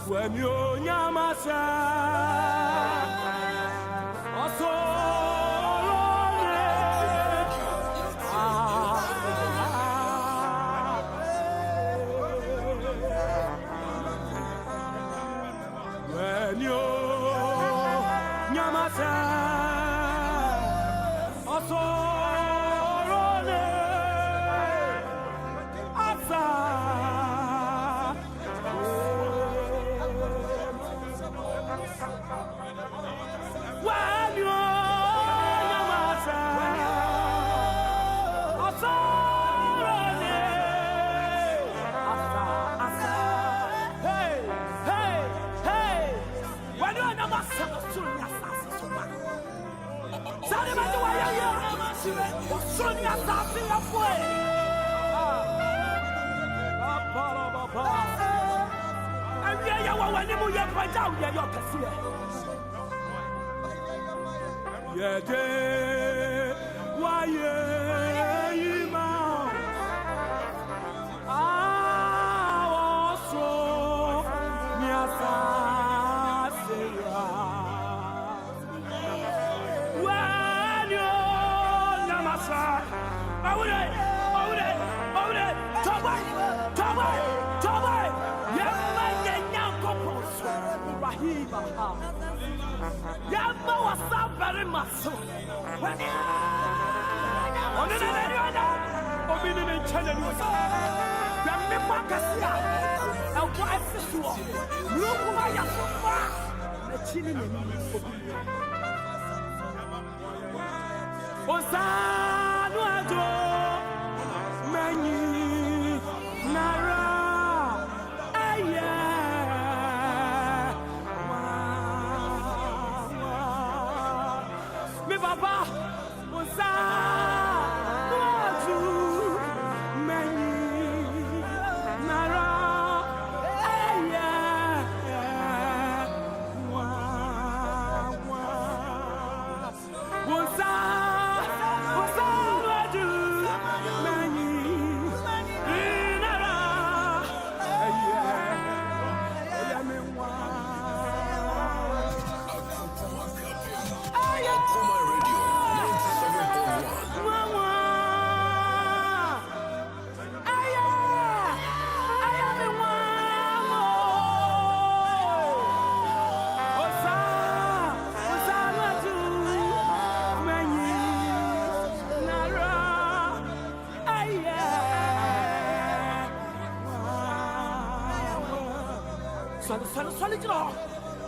when you nyamasa also when you nyamasa also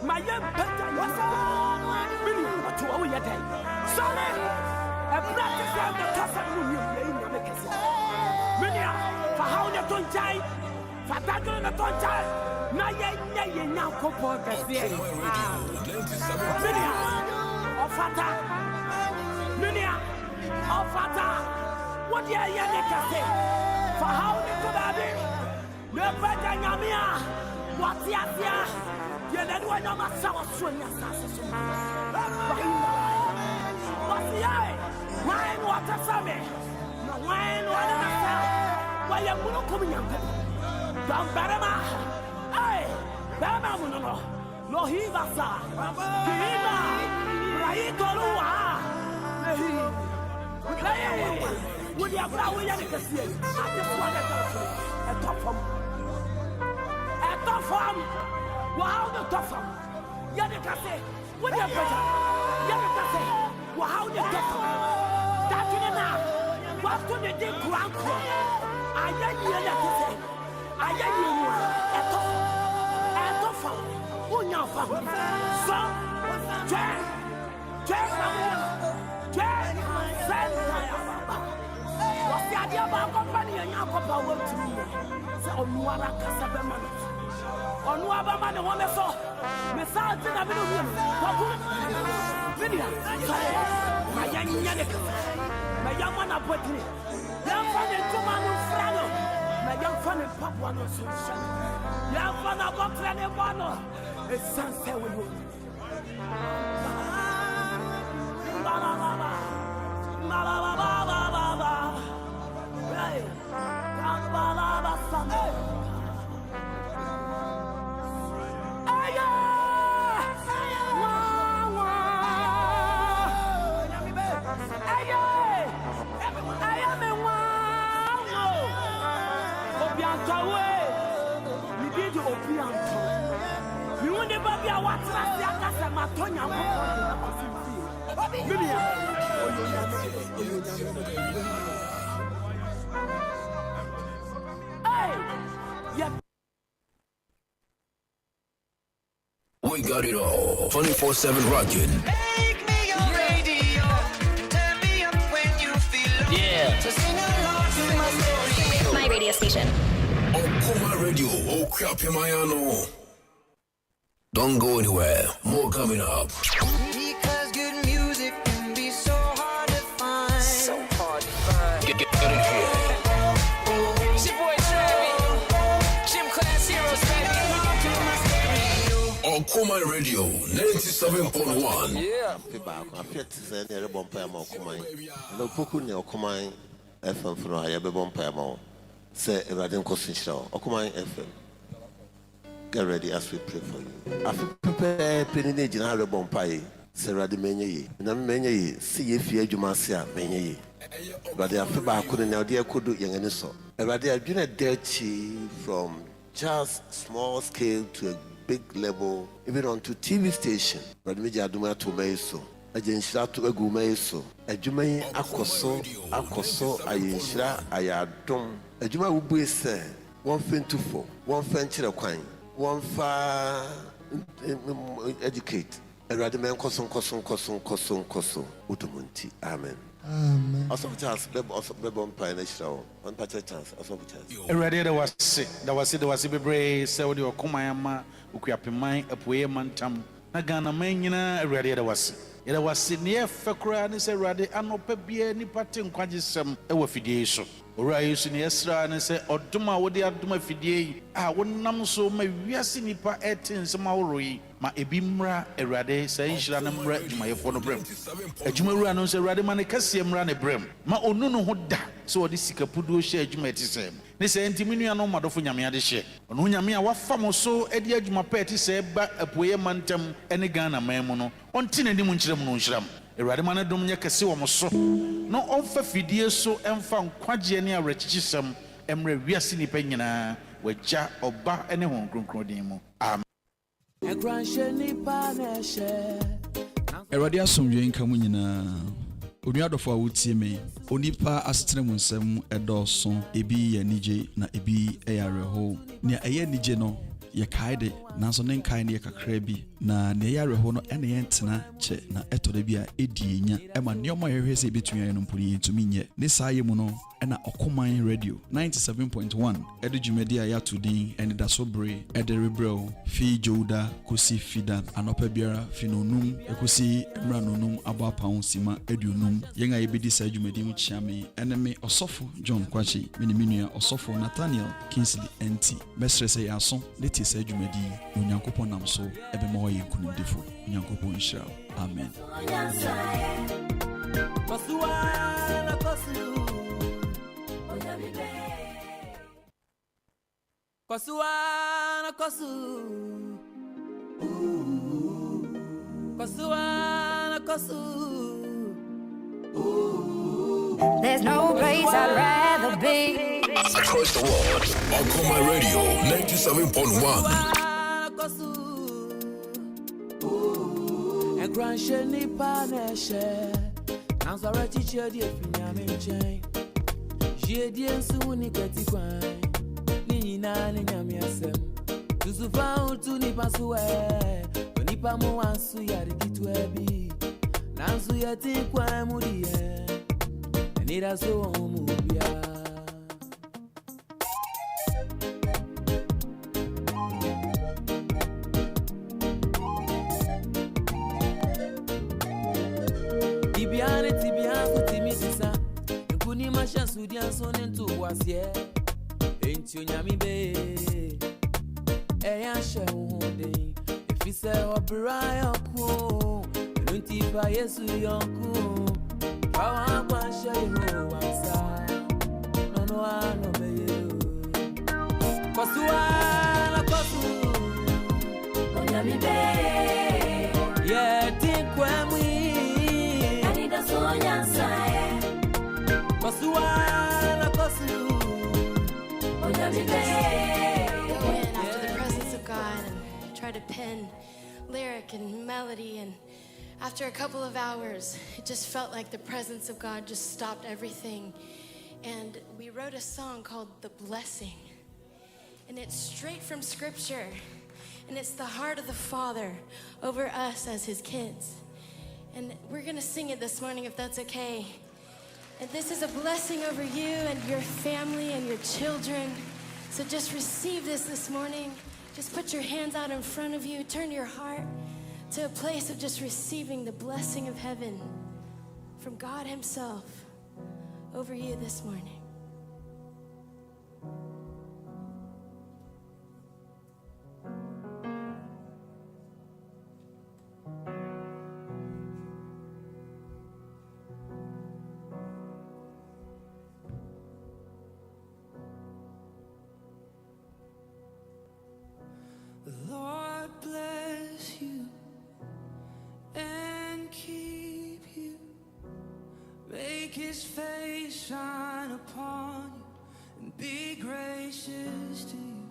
my young better was what to all your day. Sorry, a practice of the Castle Minia, for how you don't die, for that on the tongue, my young now comport Minia, or Fata, Minia, or Fata, what you are say, for how you could have been, no better Yamia, what's ya? Yeah, that one of us saw swing assassins. What's the eye? Wine water, Sammy. No wine water, why you won't come in. Don't Barama. Hey, Barama, no, he was a Hima, Raitolua. Would you have now? We have to see it. I just wanted to a top from a top from. Wow, the tough one. Yadikase, what you better? Yadikase, wow, the tough one. That in an hour. What to the deep ground? I get you Yadikase. I get you a tough one. Who now found? So, Jack, send what's the idea about company and your papa will to me? So, Nuara Casabaman. On Wabama, the one I saw, Miss Alton, I've been with my young Yannick, my young man, I put me. Young funny Tomano Frano, my young funny Papa, no solution. Young fun of Boxland and Bono, a sunset with you. Mantawe, we did opium. We won't never be a water as the Akasa Matonia. Hey, yeah. We got it all. 24/7 rocking. Make me your radio. Turn me up when you feel low. Yeah. So sing along to my story. My radio station. Okuma Radio. Okrapimaiano. Don't go anywhere. More coming up. Because good music can be so hard to find. So hard to find. Get it here. It's your boy Travis. Gym Class Heroes, baby. Okuma Radio 97.1. Yeah. People, I feel to say they're bomb pay more Okuma. No poku ne Okuma FM for I have a bomb pay more. Say a radin costing show. Okuma FM. Get ready as we pray for you. I feel prepare penny general bomb pie. Say radin menye. Na menye see if you jumasia menye. But I feel back couldn't now dear could do young and so. But I've been a dirty from just small scale to a big level, even on to TV station. But me jaduma to me so. I jenshira to egu me so. Ejuma akoso ayenshira ayadom. Ejuma ubu se 124, 1 fenchire kwan, 1 fa educate. Erade men koson utumunti. Amen. Amen. Also chance bebo mpa na shira on patch chance also chance. Erade there was bebre say we okoman ma okuapeman apoye mantam na Ghana man nyina erade there was ne fekura ne say erade anopa bia nipa te nkwagisem e wa fidie so ora yesu ne esra ne say oduma wo de aduma fidie a wonam so ma wiase nipa etinsem awroi ma ebi mra erade say nhira ne mra adwumayefo no brem adwumawura no say erade ma ne kase mra ne brem ma onu no ho da so odi sikapudo hye adwuma etisem ne say ntiminu ya no madofo nyame ade hye ono nyame a wafam so edi adwuma pa etisem ba apoye mantam ene Ghana man mu no onti na ndi mu nkyerem no nhyiram erade ma ne dom nya kase wo mo so no onfa fidie so emfa nkwagye ne awrechichisem emre wiase nipa nyina wagya oba ene hon kronkrodin mu amen. Erade asomdwe nka mu nyina onuadofo a wotie me onipa asetene mu nsem edoso ebi ya nije na ebi eyareho ne eye nije no ye kaide nanso ne nkai ne kakra bi na ne yareho no ene yentena che na etode bi a edienya ema ne omo hwehwe se betumi ayo no mpuni yentumi nye ne saaye mu no ena Okoman Radio 97.1 edu jumedi a yatudin Anidaso Bere ederebrel fi joda kosi fida anopa biara finonum ekosi emranonum abapa sima edunum yenga yebedi sa jumedi mu chiame eneme osofo John Quarshie miniminu osofo Nathaniel Kingsley Entsie mesrese yaso leti sa jumedi onyankopon namso ebe ma waye kunudefo onyankopon nhyira amen. There's no place I'd rather be. Across the world. Okuma Radio 97.1. And Quarshie ni paneshe. Nanzara teacher di finyame chain. Jedi ensu ni ketikwan. Ni na ni nyame asem. Tusufa utu ni pasue. Ni pa mo ansu ya rikitwe bi. Nansu ya tikwa mudie. Anidaso mubia. Sonento wasie enti onyami be eya hye hunde efise obra yoko nunti fa Yesu yonku bawa kwa hye ho wasa no ano be kosuwa kosu onyami be ye tinkwa mu Anidaso nyansa kosuwa Go in after the presence of God and try to pen lyric and melody, and after a couple of hours, it just felt like the presence of God just stopped everything. And we wrote a song called The Blessing. And it's straight from Scripture. And it's the heart of the Father over us as His kids. And we're going to sing it this morning, if that's okay. And this is a blessing over you and your family and your children. So just receive this morning. Just put your hands out in front of you. Turn your heart to a place of just receiving the blessing of heaven from God Himself over you this morning. The Lord bless you and keep you. Make His face shine upon you and be gracious to you.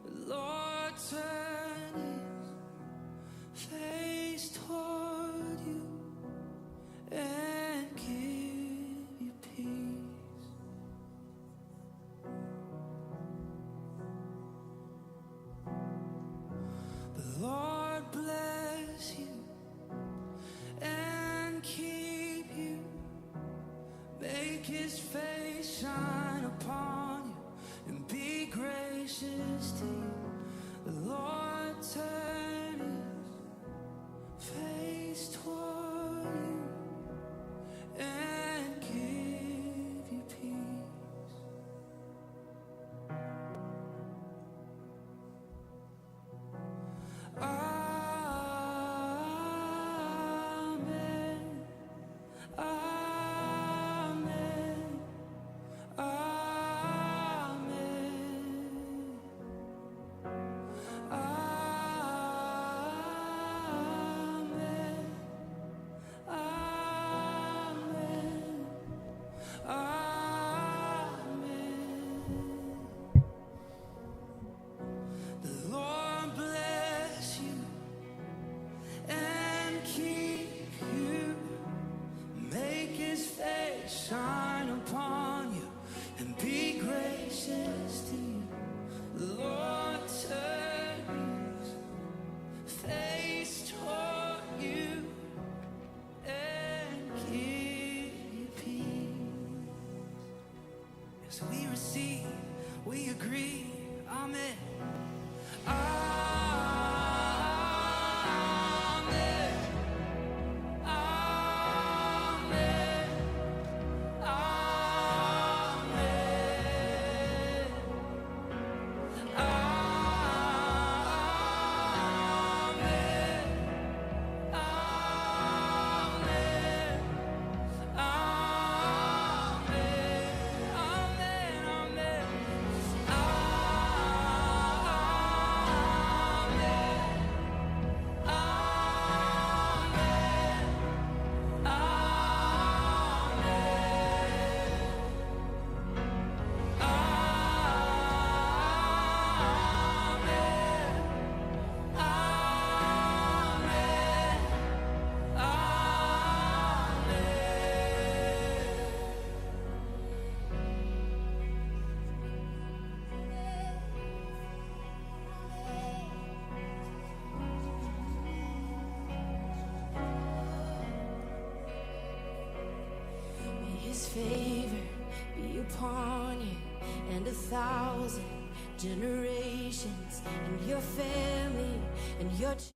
The Lord turn His face toward you and give you peace. The Lord bless you and keep you. Make His face shine upon you and be gracious to you. The Lord turn His face toward you and give you peace. Amen. Amen. Amen. Amen. Amen. Amen. The Lord bless you and keep you. Make His face shine upon you and be gracious to you. The Lord turn His face toward you and give you peace. As we receive, we agree. Amen. Amen. Amen. Amen. Amen. May His favor be upon you and 1,000 generations, and your family and your children.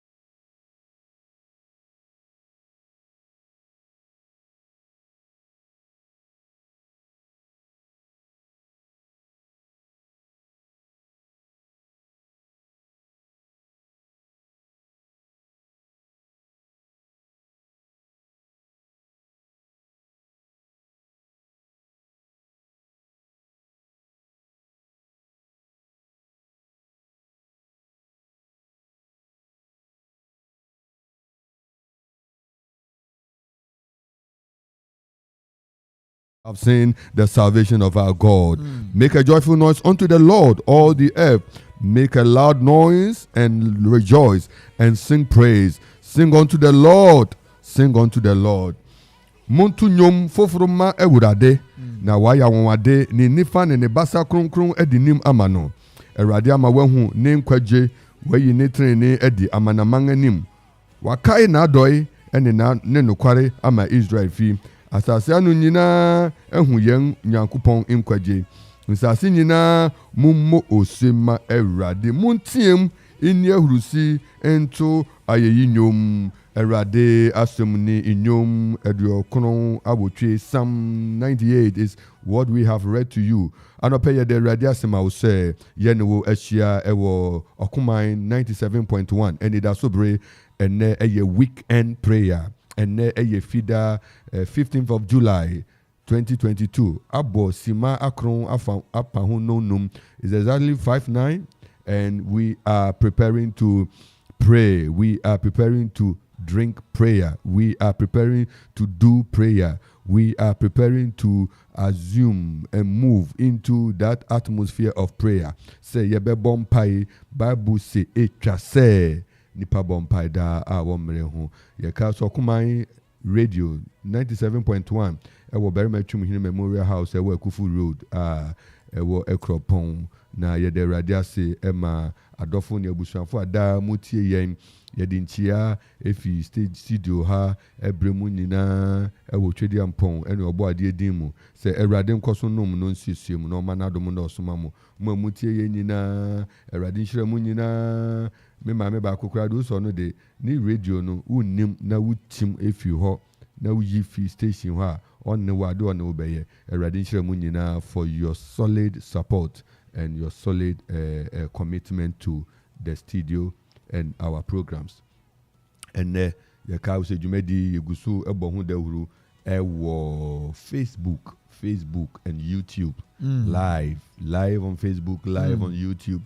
I've seen the salvation of our God. Make a joyful noise unto the Lord, all the earth. Make a loud noise and rejoice and sing praise. Sing unto the Lord. Sing unto the Lord. Muntu nyom fofroma ewurade na waya wonwade ni nifa ne basa kronkron edinim amano. Ewurade ama wahu ne nkwaje wayi ne trene edi amanaman anim. Wakai na adoi ene na ne nokware ama Israel fi. Asase anu nyina ehu yen Nyankopɔn nkwaje. Nsase nyina mummo osema Ewurade. Muntiem inni ahurusi ento ayeyi nyom. Erade asumni inyom eduokono abotwe. Psalm 98 is what we have read to you. Anope ye de erade asema wo say ye ne wo ahia ewo Okoman 97.1 Anidaso Bere ene eye weekend prayer ene eye fida 15th of July 2022 abo sima akron apa ho nonum is exactly 5:09 and we are preparing to pray. We are preparing to drink prayer. We are preparing to do prayer. We are preparing to assume and move into that atmosphere of prayer. Say yebe bompai Bible say etwa say nipa bompai da awomre ho. Ye ka so Okoman radio 97.1 ewo Berima Twum Memorial House ewo Akufu Road ewo Akropong na ye de radio say ema adofo ne abusuafo ada mutie yen yɛde nkyia efi stage studio ha ebremu nyina ewo twedi ampon ene obo ade din mu se Awurade nkoso nom no nsiesie mu no ma na dom na osoma mu mo mutie yen nyina Awurade nhyira mu nyina me ma me ba kokora do so no de ni radio no unnim na wutim efi ho na wuyi fi station ho a onne wade onne obeye Awurade nhyira mu nyina for your solid support and your solid commitment to the studio and our programs. And your cow said you made the Gusu Ebohu Deuru Facebook and YouTube. Live on Facebook, live on YouTube.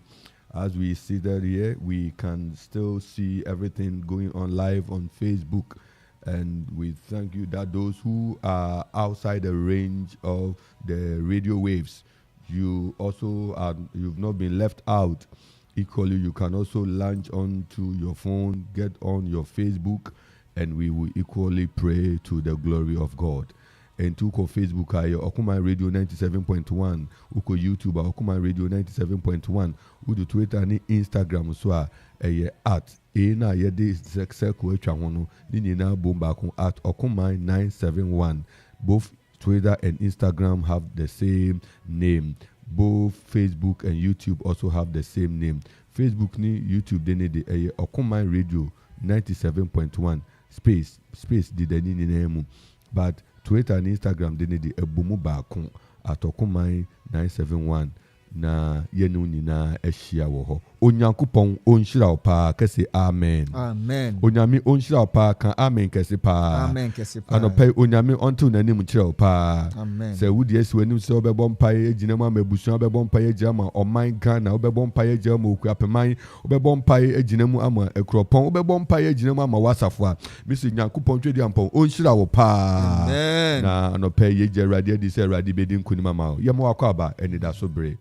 As we sit there here, we can still see everything going on live on Facebook. And we thank you that those who are outside the range of the radio waves, you also you've not been left out. Equally, you can also launch onto your phone, get on your Facebook, and we will equally pray to the glory of God. And to Facebook, Okoman Radio 97.1, uko YouTube, Okoman Radio 97.1, udo Twitter and Instagram, so at ena yede circle echawono, nina bombako at Okoman 971. Both Twitter and Instagram have the same name. Both Facebook and YouTube also have the same name. Facebook ni YouTube they need the Okoman Radio 97.1 space did any name. But Twitter and Instagram they need the Ebumu Bakon at Okoman 971 na yenu nyina ehia wo ho. Onyankopon onhyira wo pa kese amen. Amen. Onyame onhyira wo pa kan amen kese pa. Amen kese pa. Anopai onyame onto nanim kyerɛ wo pa. Amen. Sɛ wudi esi wanim sɛ obɛbɔ mpae egyina mu ama ebusu obɛbɔ mpae egyina mu ɔman Ghana obɛbɔ mpae egyina mu okuapeman obɛbɔ mpae egyina mu ama Akropong obɛbɔ mpae egyina mu ama wasafo a misi Nyankopɔn twedi ampɔn onhyira wo pa. Amen. Na anopai ye gye Awurade adi sɛ Awurade bedi nkunim ama wo. Yɛmo akɔ aba Anidaso Bere.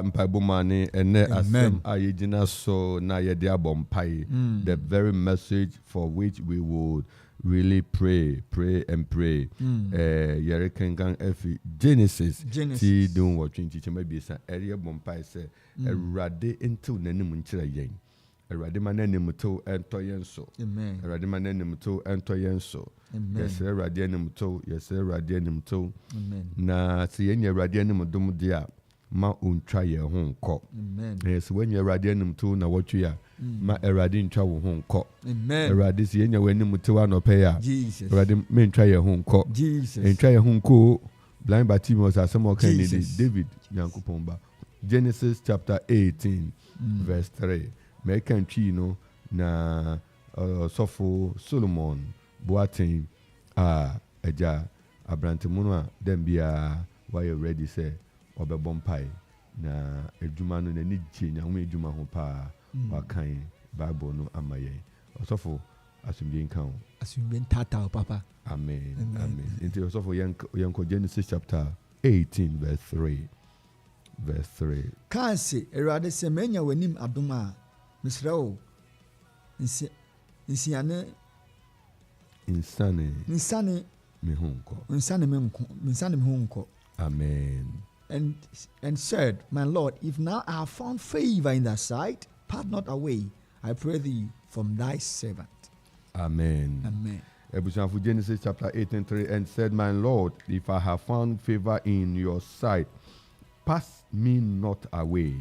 mpaebomane ene asem ayegina so na yede abompai. The very message for which we would really pray and pray. Yere kengan efi Genesis ti don wo twinti chema bi sa ere bompai se Awurade entew nanim nkyira yen. Awurade mananim to ento yen so. Amen. Awurade mananim to ento yen so. Yes, Awurade anim to, yes, Awurade anim to. Amen. Na se yen Awurade anim dom dia ma untwa ye ho nko. Amen. Yes, when you Awurade anim to na wotwe ya ma Awurade ntwa wo ho nko. Amen. Awurade se yen wanim to anope ya. Jesus. Awurade me ntwa ye ho nko. Jesus. Ntwa ye ho nko. Blind Bartimaeus asemo kan ni David Yankopon ba. Genesis chapter 18 verse 3. Make and Chino na Sofo Solomon Boatin Eja Abrantemunwa Dembia why you ready say Obe Bompai na Ejumano na Nichi Nyame Ejuma ho pa wakan Bible no amaye Osofo asumbi nkan asumbi tata papa amen amen into Osofo yanko Genesis chapter 18 verse 3 Kan se Erade se menya wanim adoma Misrao insane mehunko. Amen. And said, my Lord, if now I have found favor in thy sight, part not away, I pray thee from thy servant. Amen. Amen. Genesis chapter 18:3 and said, my Lord, if I have found favor in your sight, pass me not away.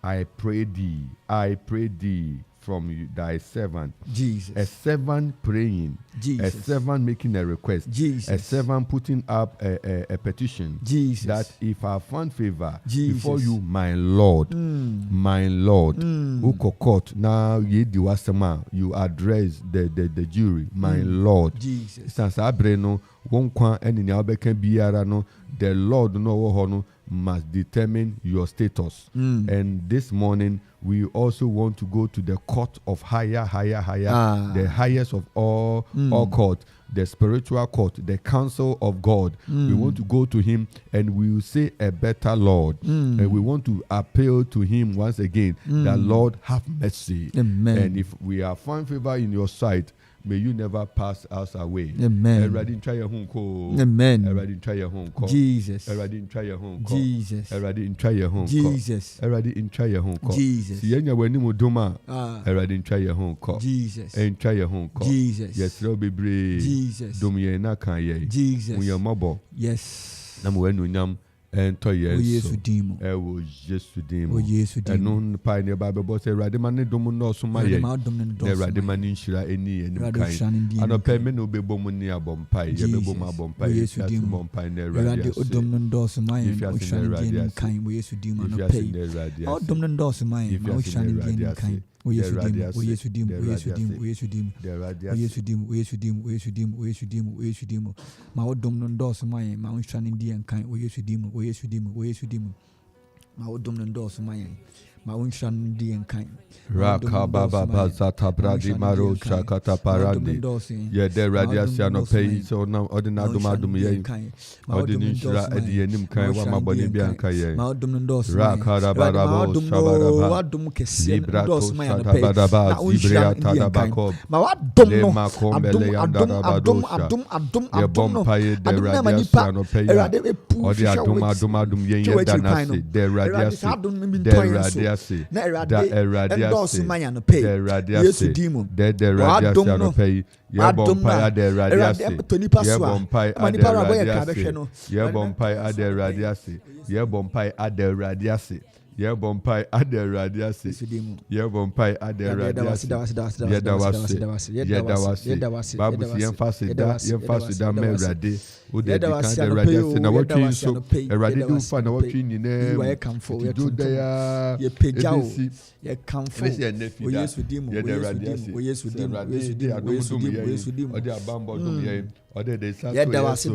I pray thee from thy servant. Jesus. A servant praying. Jesus. A servant making a request. Jesus. A servant putting up a petition. Jesus. That if I found favor before you, my Lord, my Lord, Ukokot, now ye diwasama, you address the jury, my Lord. Jesus. Sansabreno, wonkwa eni nyabeke biara no, the Lord no wohono must determine your status. And this morning, we also want to go to the court of higher, the highest of all court, the spiritual court, the council of God. We want to go to him and we will say a better Lord. And we want to appeal to him once again that Lord have mercy. Amen. And if we have found favor in your sight, may you never pass us away. Amen. Everybody try your home call. Amen. Everybody try your home call. Jesus. Everybody try your home call. Jesus. Everybody try your home call. Jesus. Everybody try your home call. Jesus. Si yenya weni mudoma. Everybody try your home call. Jesus. And try your home call. Jesus. Yes, Lord be brave. Jesus. Domiye na kanye. Jesus. Muye mabo. Yes. Namu wenu nyam. Ento yesu dimo ewo Yesu dimo enu pa ne ba bebo se Awurade ma ne dom no so ma ye Awurade ma ne nhyira eni enim kan anopa me no bebo mu ni abompai ye bebo mu abompai Yesu dimo bompai ne Awurade odom no ndo so ma ye o hyane enim kan wo Yesu dimo anopa odom no ndo so ma ye o hyane enim kan o Yesu dimo o Yesu dimo o Yesu dimo o Yesu dimo o Yesu dimo o Yesu dimo o Yesu dimo o Yesu dimo o Yesu dimo ma odom no ndo so ma ye ma o hyane enim kan o Yesu dimo o Yesu dimo ma odom no ndo so ma ye ma o hyane enim kan raka baba bazata bradi maro shakata parandi ye de radiasia no pay so na ordinary dum ye ordinary shira edi enim kan wa maboni bi anka ye ma odom no ndo so raka baba bo shababa adom kese ndo so ma ye no pay na o hyane enim kan ma wadom no adom ye bompaye de radiasia no pay odi adom ye ye danasi de radiasi da radiasi no pay Yesu dimo de radiasi no pay ye bompaye de radiasi ye bompaye ye bompaye de radiasi ye bompaye de radiasi ye bompaye ade radiasi ye bompaye ade radiasi ye dawasi babu si yemfasi da me rade o de kan de radiasi na watwi so rade du fa na watwi nyine do da ya ye pejao ye kamfo o Yesu dimo o Yesu dimo o de abambo dum ye o de sa so ye dawasi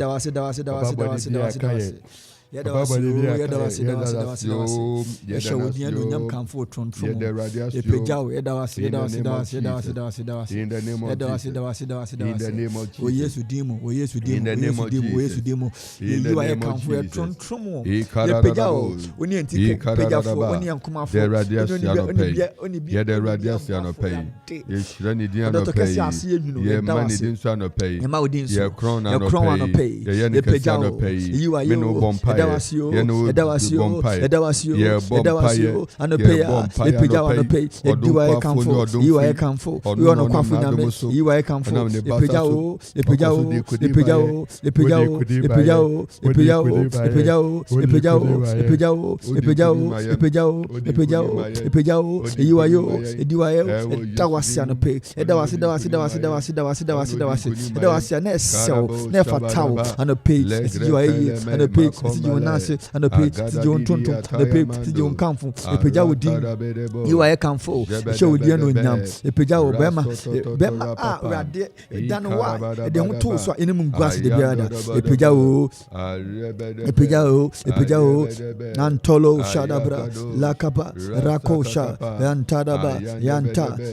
Antolo Shadabra Lakapa Rakosha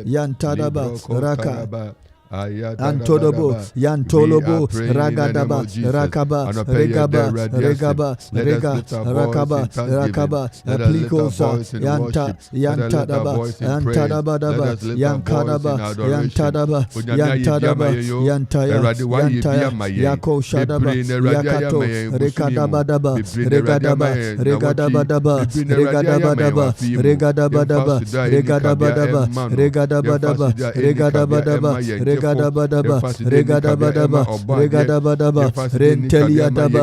Yantadaba Raka Antodobo, Yantolobo, Ragadaba, Rakaba, Regaba, Rakaba, Aplikosa, Yantadaba, Yako Shadaba, Yakato, Regadabadaba, Regadabadaba, Renteliadaba, Regadabadaba, Renteliadaba,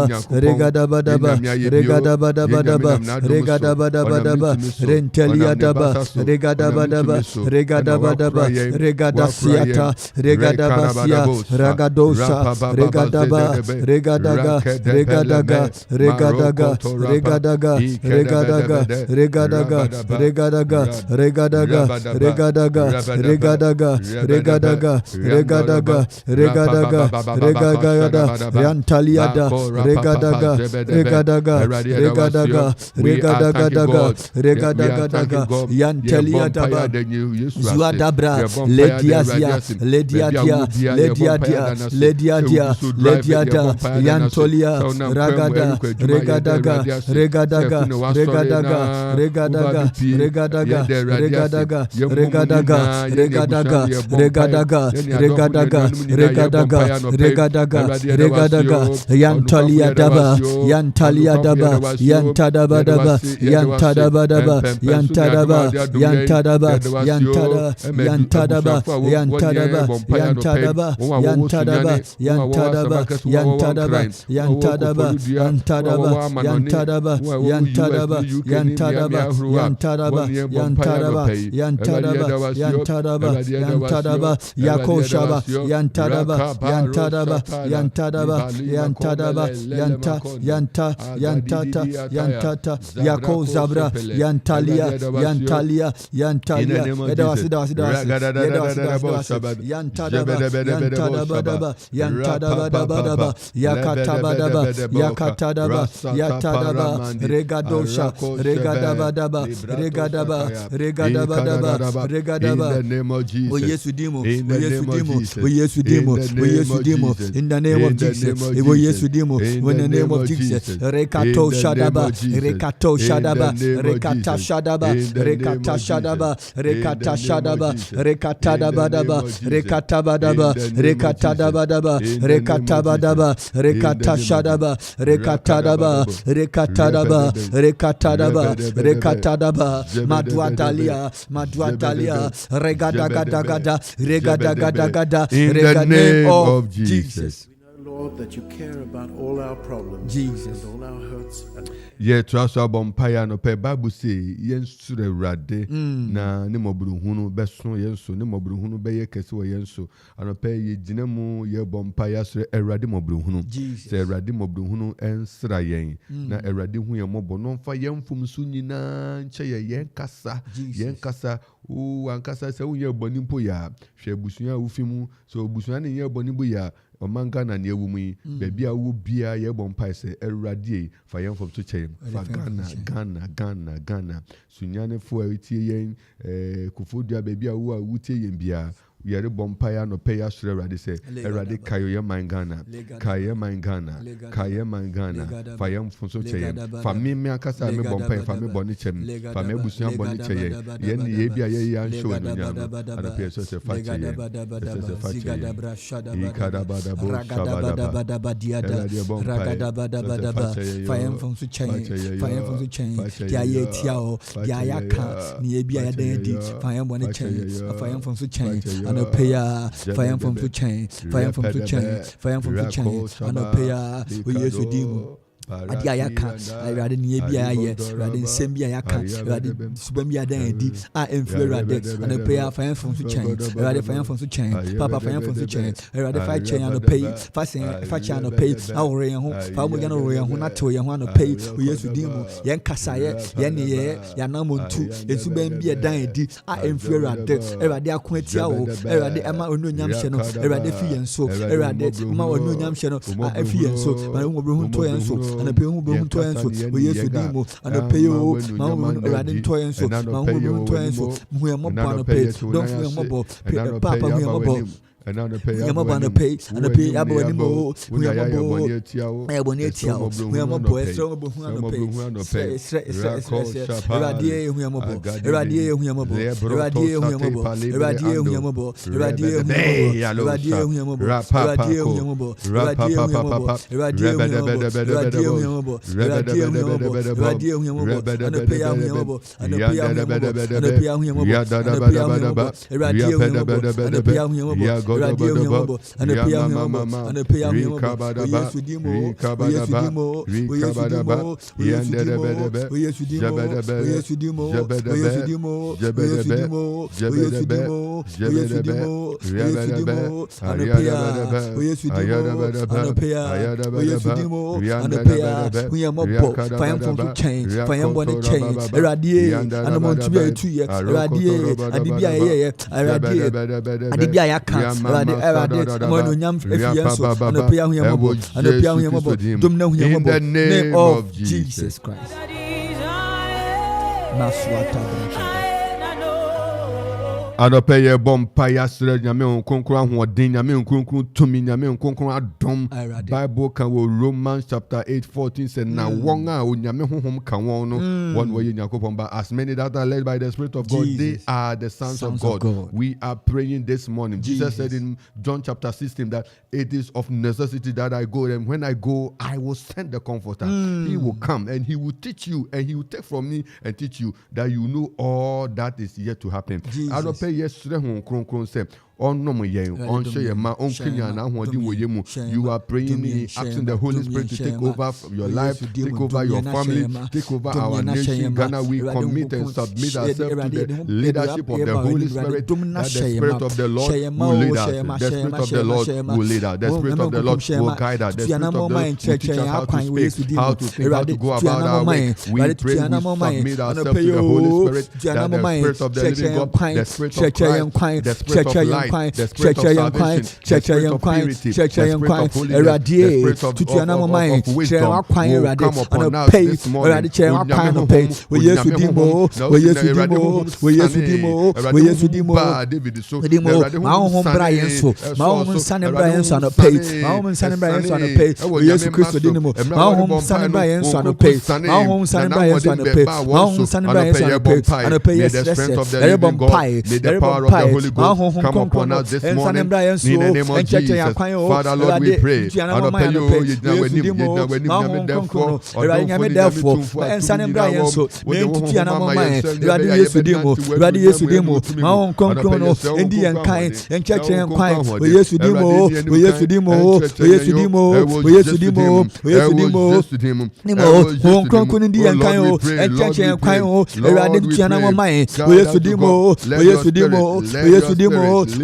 Regadabadaba, Regadasiata, Regadabasia, Ragadosa, Regadaga, Regadaga, Yantaliada, Regadaga, Yantaliadaba, Zuadabra, Lediadia, Yantolia, Regadaga, Yantaliadaba, Yantata, Yako Zabra, Yantalia, Yatadaba, Regadosha, Regadabadaba, Regadaba, in the name of Jesus. In the name of Jesus. In the name of Jesus. Rekato Shadaba, Rekata Shadaba, Rekata Maduatalia, Regadagada, in the name of Jesus. Lord, that you care about all our problems, Jesus, and all our hurts. Yeah, trust our bumpire no pay Bible say yensu de rade na ne mobruhunu beso yensu ne mobruhunu be ye kese wo yensu anope ye ginemu ye bumpire so erade mobruhunu se erade mobruhunu ensra yen na erade hu ye mobo no fa yemfum so nyina nche ye yenkasa o ankasa se wo ye boni mpo ya hwe busuya wo fimu so busuya ne ye boni bo ya Omanga na ne wumi baby a wo bia ye bom pai se erade fa yem from to chem fa Ghana sunyane fo etie yen kufodua baby a wo wutie yen bia yere bompaya no pay us ready say erade kayo ye mangana kaye mangana fa yem from so chem fa me akasa me bompaya fa me boni chem fa me busuan boni cheye ye ni ye bia ye yan show no nyam ana pay so se fa cheye fire from so chain ya ye tiao ya yaka ni e bia ya den di fire boni chain fire from so chain and pay fire from so chain fire from so chain and pay we use dimu adia yaka rade ni bia ye rade nsem bia yaka rade subam bia dan di a emfue rade and pay fire from so chain rade fire from so chain papa fire from so chain rade fire chain and pay fa chain and pay awore yen ho fa mo gana ro yen ho na to yen ho and pay we use dimu yen kasa ye ne ye ya na montu esubam bia dan di a emfue rade akwatia wo rade ema ononyam hye no rade fi yen so rade ma ononyam hye no a fi yen so ma wo bro hu to yen so and pay who bro to yen so we use dimo and pay o ma wo rade to yen so ma wo bro to yen so hu yen mo pa no pay don't fu yen mo bo papa hu yen mo bo and now the pay and the pay abonimo we are boni tiao we are boy so bo hu no pay radio hu yen mo bo radio hu yen mo bo radio hu yen mo bo radio hu yen mo bo radio hu yen mo bo radio hu yen mo bo radio hu yen mo bo radio hu yen mo bo radio hu yen mo bo radio hu yen mo bo radio hu yen mo bo and the pay hu yen mo bo and the pay hu yen mo bo and the pay hu yen mo bo radio hu yen mo bo and the pay hu yen mo bo radio humbo and the pia humbo and the pia humbo we yesudimo and the pia we are more fire from to change fire body change radie and the month to be 2 years radie adibia ye adibia yaka in the name of Jesus Christ. Adopeye bompaya sre nyame onkonkro ahoden nyame onkonkro tumi nyame onkonkro adom Bible kan wo Romans chapter 8:14 said na won a onyame honhom kan won no one way yakopon ba as many that are led by the Spirit of God they are the sons of God. We are praying this morning. Jesus said in John chapter 16 that it is of necessity that I go, and when I go I will send the comforter. He will come and he will teach you and he will take from me and teach you that you know all that is yet to happen. Yesterday hon kronkron say onom yen on share ma on kinya na hodin woye mu. You are praying, asking the Holy Spirit to take over your life, take over your family, take over our nation Ghana. We commit and submit ourselves to the leadership of the Holy Spirit, that the Spirit of the Lord will lead us, the Spirit of the Lord will lead us, the Spirit of the Lord will guide us, the Spirit of the Lord will teach us how to speak, how to think, how to go about our way. We pray, we submit ourselves to the Holy Spirit, that the Spirit of the living God, the Spirit of Christ, the Spirit of life, the spirit of salvation, the spirit of purity, the spirit of holiness, the spirit of wisdom will come upon us this morning. The power of the Holy Ghost come upon us this morning in the name of Jesus. Father Lord, we pray.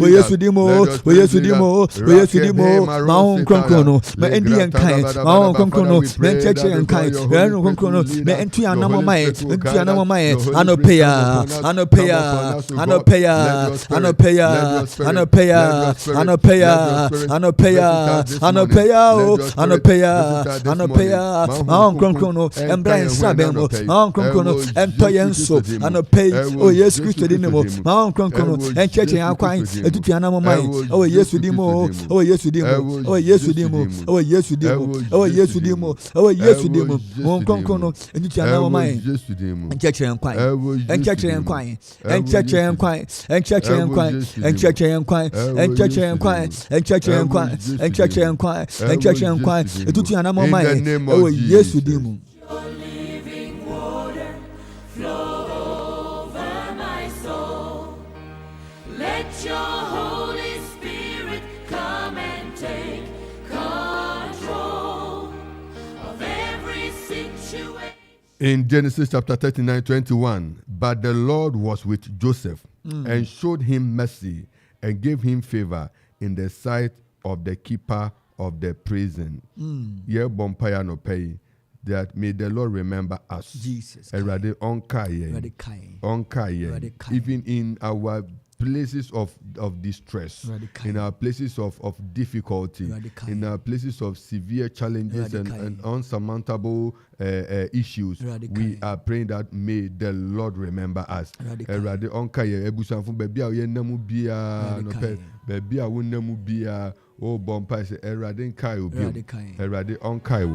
Yesu dimo, o Yesu dimo, o Yesu dimo, ma on kronkrono, me endi enkai, ma on kronkrono, me cheche enkai, enu kronkrono, me entu anamo mai, entu anamo mai, anopeya, anopeya, anopeya, anopeya, anopeya, anopeya, anopeya, anopeya, anopeya, anopeya, ma on kronkrono, embra sabemo, ma on kronkrono, entoyenso, anopeya, o Yesu Christo dinimo, ma on kronkrono, encheche enkai, etutu anamo mai, o Yesu dimo, o Yesu dimo, o Yesu dimo, o Yesu dimo, o Yesu dimo, o Yesu dimo, mon kronkrono, etutu anamo mai, encheche enkai, encheche enkai, encheche enkai, encheche enkai, encheche enkai, encheche enkai, encheche enkai, encheche enkai, encheche enkai, etutu anamo mai, o Yesu dimo. In Genesis chapter 39:21, but the Lord was with Joseph and showed him mercy and gave him favor in the sight of the keeper of the prison. Ye bompaya no pay that may the Lord remember us. Jesus. Even in our places of distress, in our places of difficulty, in our places of severe challenges and unsurmountable issues, we are praying that may the Lord remember us. Oh, bompa say Erade nkai obi. Erade onkai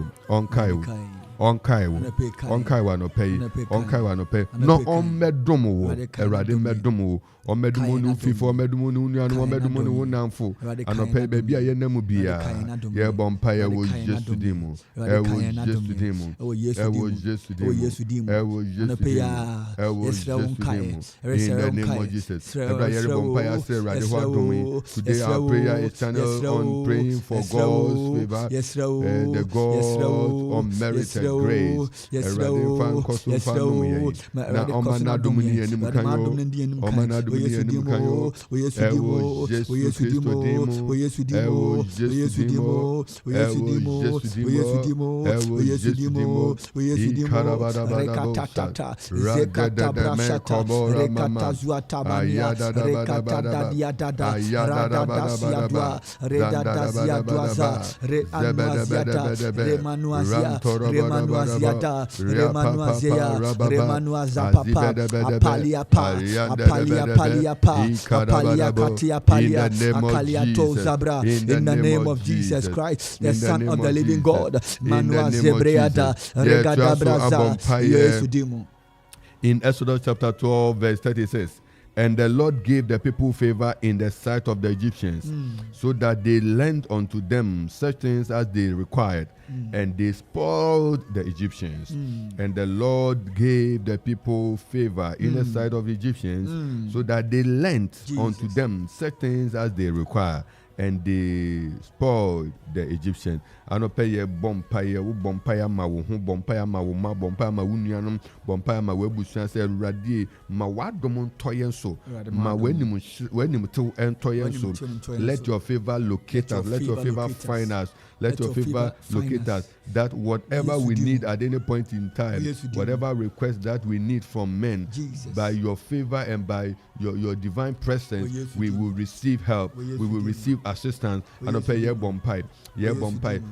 wa no pay. No on medomo wo. Erade medomo. O medomo no fifo medomo no nuanu o medomo no nanfo. Anope baby aye namu bia. Ye bompa ye wo just today mo. E wo just today mo. E wo just today mo. E wo just today mo. E wo just today mo. In the name of Jesus. Every bompa ya say Erade ho adom. Today our prayer is channel on praying for God's favor, the God unmerited grace. Dazia Dwaza, Remanuaziata, Remanuaziata, Remanuazia, Remanuaza Papa, Apalia Pa, Apalia Palia Pa, Apalia Katia Palia, Akalia Tozabra, in the name of Jesus Christ, the Son of the living God, Manua Zebreada, Regada Braza, Yesudimu. In Exodus chapter 12, verse 36. And the Lord gave the people favor in the sight of the Egyptians, so that they lent unto them such things as they required, and they spoiled the Egyptians. And the Lord gave the people favor in the sight of the Egyptians, so that they lent unto them such things as they required, and they spoiled the Egyptians. Ano pay bompire, bompire ma wo hu bompire ma wo ma bompire ma wo nuanom bompire ma wo abusuan se radie ma wadom ntoyen so ma wanim to entoyen so. Let your favor locate us, let your favor find us, let your favor locate us, that whatever we need at any point in time, whatever request that we need from men, by your favor and by your divine presence, we will receive help, we will receive assistance. Ano pay ye bompire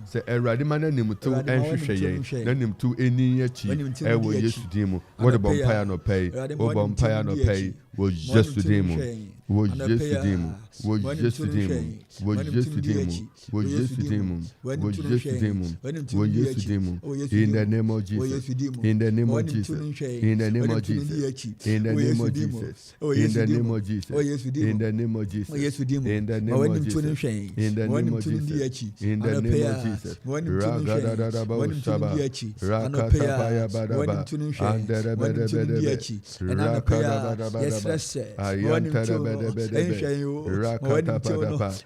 say Erade man nim to enhwehwe ye na nim to eni achi e wo Yesu dimu what the bompire no pay o bompire no pay wo just today mo wo just today mo wo just today mo wo just today mo wo just today mo wo just today mo wo just today mo in the name of Jesus, in the name of Jesus, in the name of Jesus, in the name of Jesus, in the name of Jesus, in the name of Jesus, in the name of Jesus, in the name of Jesus, in the name of Jesus.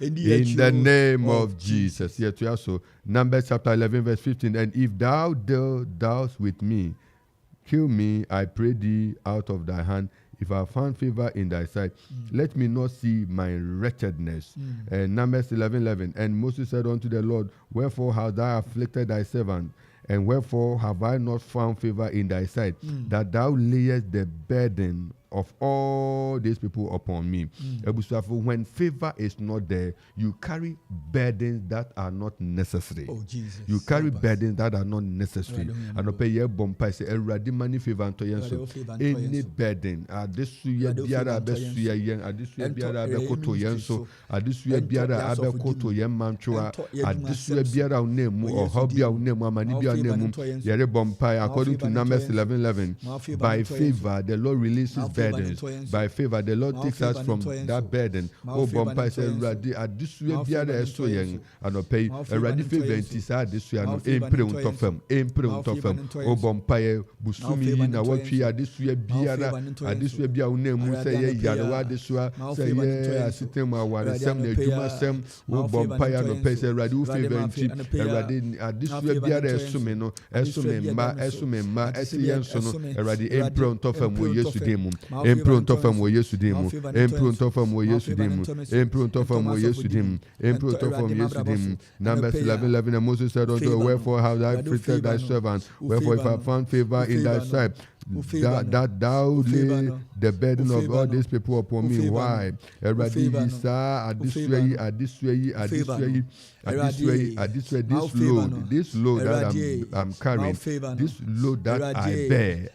In the name of Jesus. Yes, we also Numbers chapter 11 verse 15. And if thou dealt with me, kill me, I pray thee, out of thy hand, if I found favor in thy sight, let me not see my wretchedness. Numbers 11:11. And Moses said unto the Lord, wherefore hast thou afflicted thy servant? And wherefore have I not found favor in thy sight, that thou layest the burden of all these people upon me? When favor is not there, you carry burdens that are not necessary. Oh, Jesus. You carry burdens that are not necessary. And pay your bompa say a money favor to yenso. Any burden this year biara besuya yen, this year biara bekoto yenso, this year biara abekoto yen manchua, this year biara name or hobby name amani name yere bompa. According to Numbers 11:11, by favor the Lord releases burdens. By favor the Lord takes us from that burden. Oh bompa say radi this year biara eso yen and pay radi favor ntisa this year no empre untofam oh bompa busumi na watwi this year biara this year biara unemu say ye yarewa this year say ye asitem aware sem na adwuma sem oh bompa ya no pay say radi u favor nti radi this year biara eso me no eso me ma esi enso no radi empre untofam wo Yesu demu empre untofam wo Yesu demu empre untofam wo Yesu demu empre untofam wo Yesu demu empre untofam Yesu demu. Numbers 11:11. And Moses said unto her, wherefore have thou afflicted thy servant? Wherefore if I found favor in thy sight, that thou lay the burden of all these people upon me. Why? This load that I'm carrying, this load that I bear,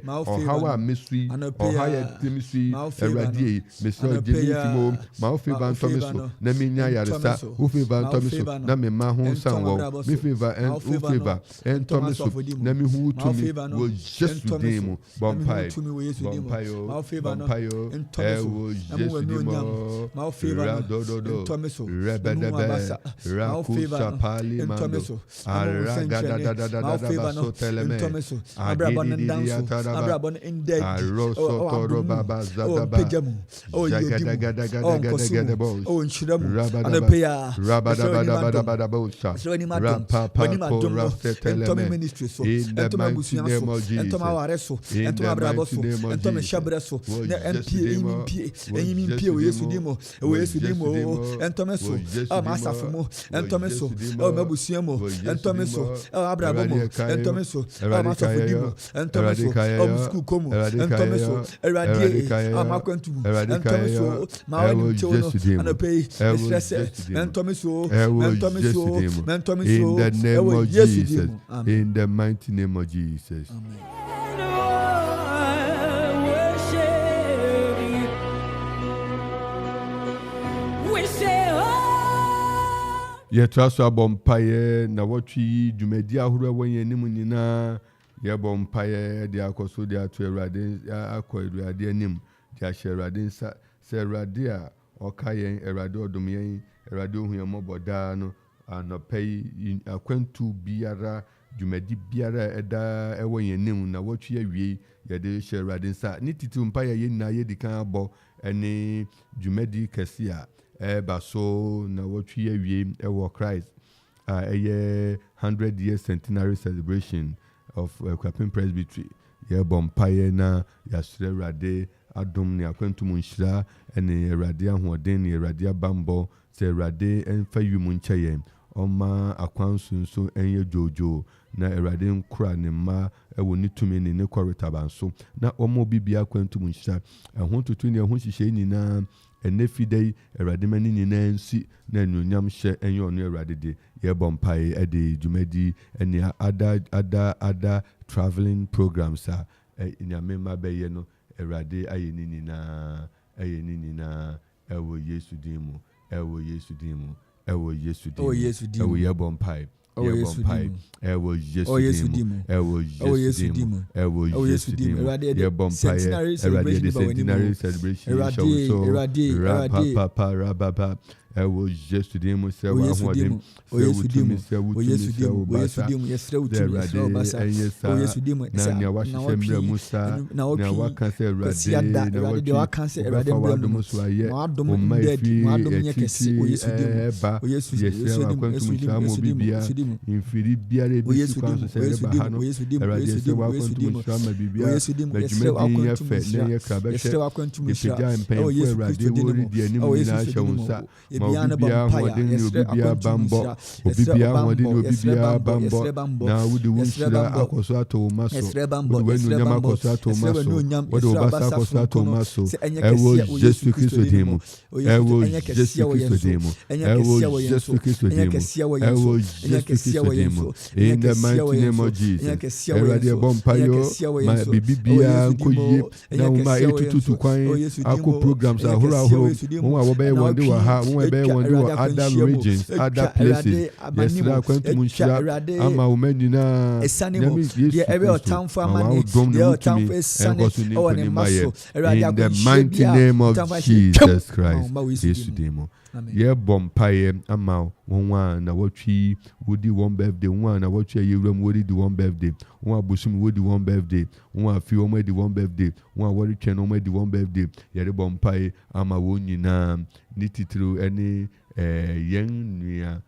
or how I mystery, or how I mystery, eradi, Mr. Jenifimo, my favor and Thomaso, Naminia Yarisa, who favor and Thomaso, Namima Hon Sanwo, me favor and who favor, and Thomaso, Nami who to me will just redeem Bompayo, just demo, Radodo, Rebedebe, Rakusa Pali Mando, Aragadadadadadabaso Teleme, Abrabon Indeg, Aroso Toro Baba Zadaba, Jagadagadagadagadagadagadabos, Rabadabadabadabadabosa, Rampapapo Rasteteleme, in the mighty name of Jesus. In the mighty name of Jesus. In the mighty name of Jesus. Yet also a bompaye na watchi Jumedi ahura wenye nimu nyina ye bompaye de akoso de atu erade akọ erade anim de ahye erade nsa se erade a okayen erade odom yen erade ohun moboda no anopai akwantu biara Jumedi biara eda ewenye nimu na watchi awie ye de hye erade nsa ni titu mpaye ye na ye dikan abo ene Jumedi kesia baso na watwi awie ewo Christ a 100 years centenary celebration of Quarshie Presbytery ye bompaye na yasre rade adom ne akwantum nhyira ene rade ahoden ne rade abambo se rade enfa yum nkyeye oma akwansunso enye jojo na erade nkura ne ma ewo ni tumi ne koritabanso na omo bibia akwantum nhyira ehon tutu ne ehon hihye nyina enefidei erade mani nyina nsi na enunyam hye enye onu erade de ye bompai ede Jumedi ene ada traveling programs a nyame mabeye no erade ayeni nyina ewo Yesu dimu ewo Yesu dimu ewo Yesu dimu ewo ye bompai ewo Yesu dimu ewo Yesu dimu ewo Yesu dimu ye bompai erade centenary celebration show so rababa ɛwɔ Yesu din mu sɛ w'ahoɔden sɛ wotumi sɛ wotumi sɛ wobasa sɛ Awurade ɛnyɛ saa na nea wahyehyɛ mmerɛ mu saa nea waka sɛ Awurade na wobɛfa w'adom so ayɛ ɔma ɛfiri akyikyi ɛba yɛsrɛ wakwantum nhyira ma obi biara mfiri biara ɛbɛsi kwan so sɛ ɛreba ha no Awurade yɛsrɛ wakwantum nhyira ma biribiara na dwumadin yɛ fɛ na ɛyɛ kra bɛhwɛ yɛpagya mpanyimfo Awurade wɔredi anim nyinaa hyɛ wo nsa ma obi biara ahoɔden ne obi biara bambɔ obi biara ahoɔden ne obi biara bambɔ na wode wo nhyira akɔ so atɔ wo ma so wode w'anuonyam akɔ so atɔ wo ma so wode wo basa akɔ so atɔ wo ma so ɛwɔ Yesu Kristo din mu ɛwɔ Yesu Kristo din mu ɛwɔ Yesu Kristo din mu ɛwɔ Yesu Kristo din mu in the mighty name of Jesus Awurade ɛbɔ mpaeɛ ma biribi biara nkɔ yie na wo ma ɛtututu kwan akɔ programs ahorow wɔn a wɔbɛyɛ wɔn de wɔ ha wɔn a ɛbɛyɛ wɔn de wɔ other regions other places yɛsrɛ akwantum nhyira ama wo ma nyinaa nyame Yesu Kristo ma wɔadom ne wotumi ɛnkɔ so ne nkonimma yɛ in the mighty name of Jesus Christ Yesu din mu yɛbɔ mpaeɛ ama wɔn a na wɔtwi wodi wɔn birthday wɔn a na wɔtwi ayɛwura mu wɔdi wɔn birthday wɔn a bosom wɔdi wɔn birthday wɔn a fi wɔn adi wɔn birthday wɔn a wɔretwɛn wɔn adi wɔn birthday yɛrebɔ mpaeɛ ama wɔn nyinaa ne titiri ɛne yɛn nua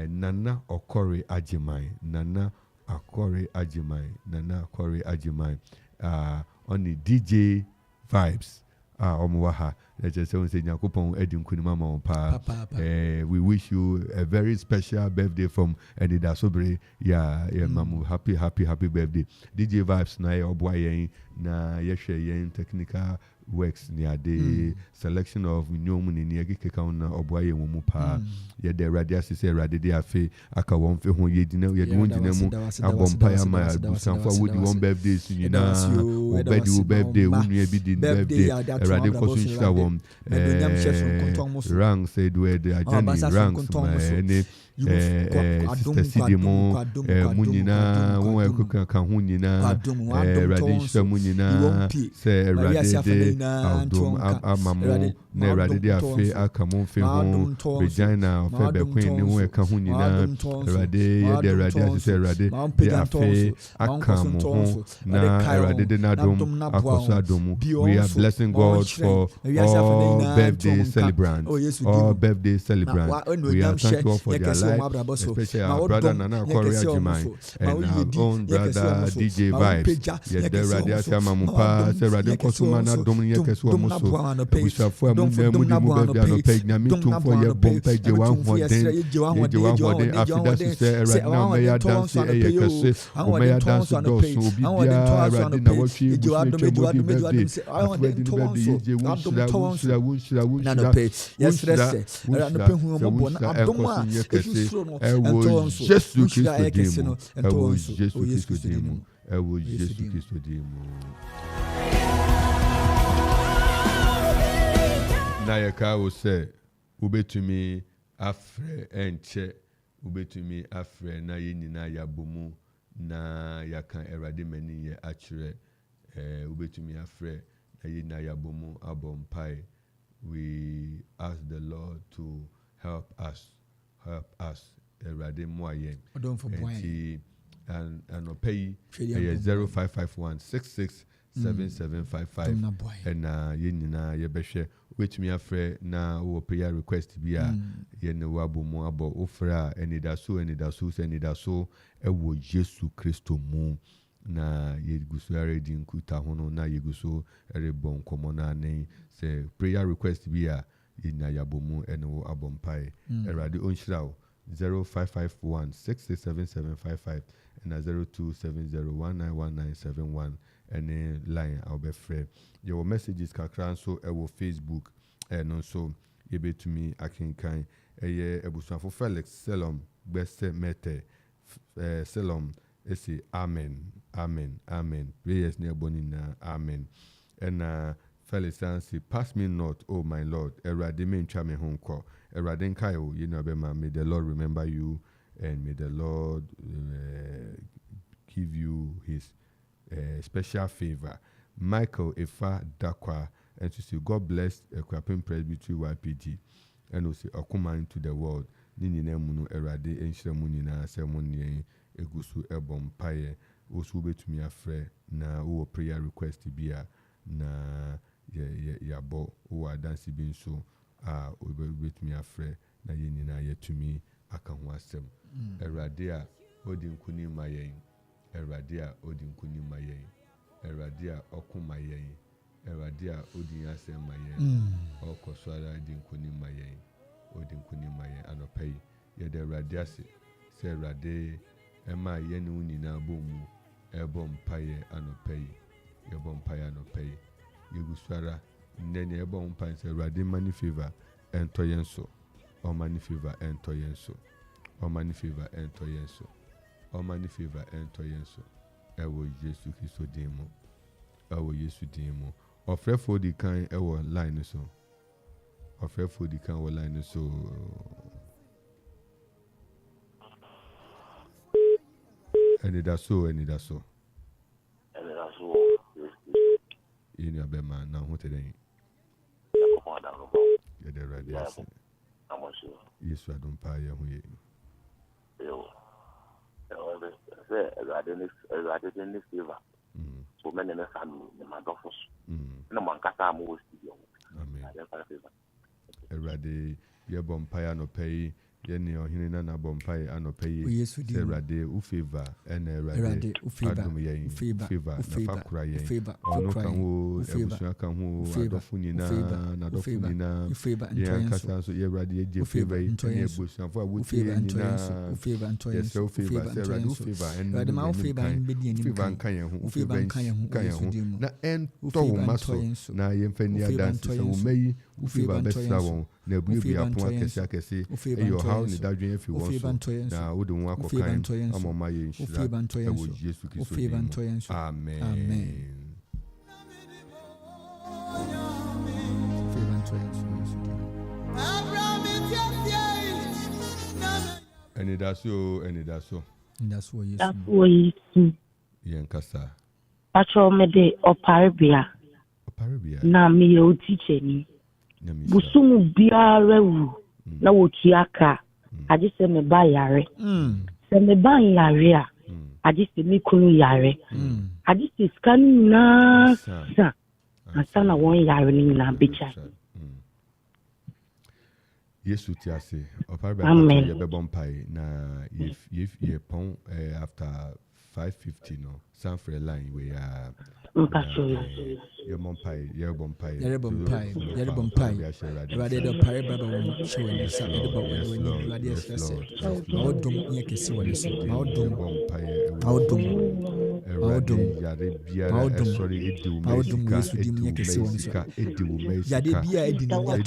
Nana Okore Agyeman Nana Okore Agyeman on the DJ Vibes ɔmo ha ɛkyɛ sɛ wɔn sɛ Akropong ɛdi nkunima ma wɔn paa we wish you a very special birthday from Anidaso Bere mamu happy birthday DJ Vibes na yɛ ɔboa yɛn na yɛhwɛ yɛn technical works ni ade selection of nnwom ni yɛkeka ho na ɔboa yɛn wɔn mu paa yɛde Awurade ase sɛ Awurade de afe aka wɔn fe ho yɛde wɔn gyina mu abɔ mpaeɛ ama abusuafo a wodi wɔn birthday so nyinaa wo birthday wo nua bi di birthday Awurade nkɔ so nhyira wɔn ranks Edward Ajani ranks ma ɛne Sister Sidi mu nyinaa wɔn a ɛkeka ho nyinaa Awurade nhyira mu nyinaa sɛ Awurade de adom ama mo na Awurade de afe aka mo mfe ho Regina ɔfɛ bɛkwen ne ho ɛka ho nyinaa Awurade yɛde Awurade ase sɛ Awurade de afe aka mo ho na Awurade de n'adom akɔ so adom mu we are blessing God for all birthday celebrants we are thankful for their life especially our brother Nana Okore Agyeman and our own brother DJ Vibes yɛde Awurade ase ama mo paa sɛ Awurade nkɔ so ma n'adom yɛ kɛse wɔ mo so abusuafo a mu na mu di mu birthday anɔpɛ nyame tumfo yɛ bɔ mpa gye w'ahoɔden afida so sɛ Awurade na ɔmɛyɛ adanse ɛyɛ kɛse ɔmɛyɛ adanse dɔɔso obi biara Awurade na wɔtwe busumi twɛ mu di birthday afɔdi ne birthday yɛgye wo nhyira ɛwɔ Yesu Kristo din mu na yɛka wo sɛ wobɛtumi afrɛ ɛnkyɛ wobɛtumi afrɛ na yɛn nyinaa yɛabɔ mu na yɛaka Awurade mani yɛ akyerɛ wobɛtumi afrɛ na yɛn nyinaa yɛabɔ mu abɔ mpae we ask the Lord to help us Awurade mmoa yɛn and anɔpɛ yi 0551 66 7755 and yɛn nyinaa yɛbɛhwɛ wobɛtumi afrɛ na wɔ prayer request bi a yɛne wabɔ mu abɔ wofrɛ a ɛnidaso ɛwɔ Yesu Kristo mu na yɛgu so aredi nkuta ho no na yɛgu so ɛrebɔ nkɔmmɔ no ane sɛ prayer request bi a yɛnya yɛabɔ mu ɛne wɔ abɔ mpae Awurade ɔnhyira wo 0551 667755 and 0270191971 and line I'll be free. Your messages kakra so ewo Facebook and also yebe to me akinkan eye ebusafo Felix Selom beste mete Selom esi amen prayers near bonina amen and Felix Entsie pass me not oh my Lord erade me ntwa me ho nkọ erade nkai o you know be ma may the Lord remember you and may the Lord give you his special favor. Michael Efa Dakwa and to say God bless Akropong Presbytery YPG. and also okuma into the world ni nyina mu no Awurade enhyira mu nyina sɛ mo ne egusu ebom paye osu betumi afrɛ na wo prayer request bia na ya bo wo adansi bi nso a betumi afrɛ na ye nyina yetumi aka ho asɛm Awurade a odi nkuni mayen Awurade a odi nkuni mayen Awurade a okuma yen Awurade a odi asɛm mayen okosara odi nkuni mayen odi nkuni mayen anopai ye de Awurade ase sɛ Awurade ema ye ne nyina bomu ebom paye anopai ye bom paye anopai ye gusara nene ebom paye sɛ Awurade mani favor ento yenso o mani favor ento yenso o mani favor ento yenso o mani favor ento yenso ewo Yesu Kristo dimo ewo Yesu dimo ofrefo di kan ewo line so ofrefo di kan wo line so Anidaso ini abema na hoteden ya de radiasi Yesu adumpa ya huye yo se Awurade ne favor so many na family na dofos na mankata mo studio amen Awurade ye bompa ya no pay ye ne ohene na bompa ya no pay se Awurade u favor ena Awurade adum ye favor na fakura ye ono kan ho ebusu kan ho adofu nyina na dofu nyina ye kasa so ye Awurade ye je favor ye ebusu afo awuti nyina yes so favor se Awurade u favor ena ma favor kan ye ho favor kan ye ho na ento wo maso na ye mfani adanse se wo meyi u favor besra won na ebuebi apon akese eyo how ni dadwen afi won so na wo de won akokan amoma ye nshira ewo Yesu Kristo amen Anidaso Yesu Yankasa Pacho mede oparibia na me ye teacher ni busumu biara wu na wotuaka aje se me ba yare se me ba yare a aje se me kunu yare aje se skanu na sa asana won yare ni na becha Yesu tiase oparibia ye bebon pai na if ye pon after 5:50 no Sanfre line we are your bompai Rather the parable showing the sun when you radius Maudum Yakesi Maudum Yadibia Edinia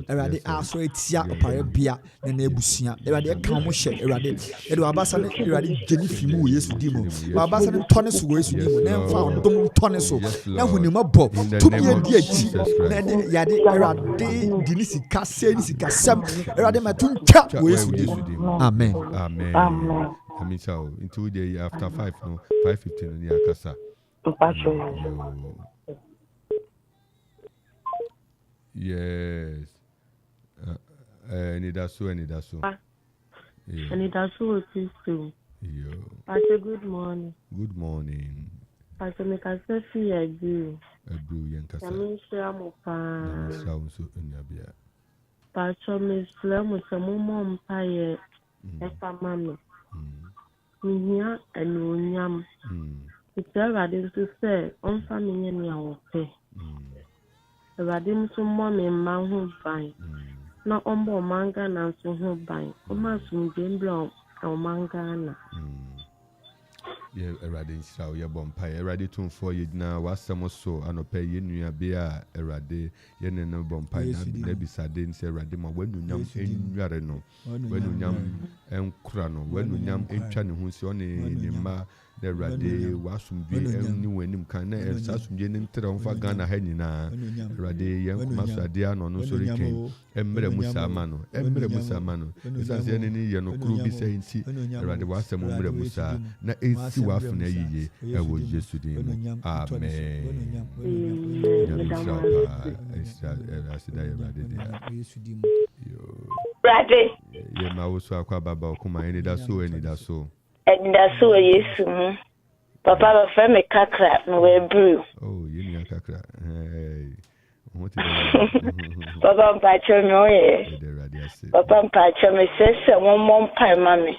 Erade aso etia parabia na ebusia erade kan hye erade edo abasa ne erade genifimu Yesu dimo abasa ne tone so Yesu dimo na mfa odom tone so na hunima bo tumi edi achi na yade erade dinisika se nisika sam erade matuncha Yesu dimo amen Amichao into the after 5 no 5:15 ni akasa yes Anidaso Anidaso Kristo yo Pastor good morning Pastor me ka se fi agbi yankasa Amisha mo pa so nyabia Pastor me flamo se mo mpa ye efa mama mihia anuonyam Erade to say on family ni awope Erade mso mo me ma ho ban na ombo manga na so ho ban o ma sum demblo o manga na ye Erade nshira ye bompa Erade tumfo ye na wasem so anopa ye nua be a Erade ye ne no bompa na bisade nse Erade ma wanunyam enware no wanunyam enkura no wanunyam entwa ne ho si one ne ma na Rade wasumdwe eni wanim kan na sasumdwe ne ntere onfa Ghana ha nyina Rade yankuma so ade ano no so reken emre musa ma no isase ne ni ye no kru bi sai nti Rade wasem emre musa na ensi wafuna yiye ewo Jesu din mu amen Rade ye ma wo so akwa baba okuma Anidaso Anidaso Yesu mu papa ba fa me kakra no we brew oh ye ni kakra papa mpacho me oye papa mpacho me sese mo mpa mami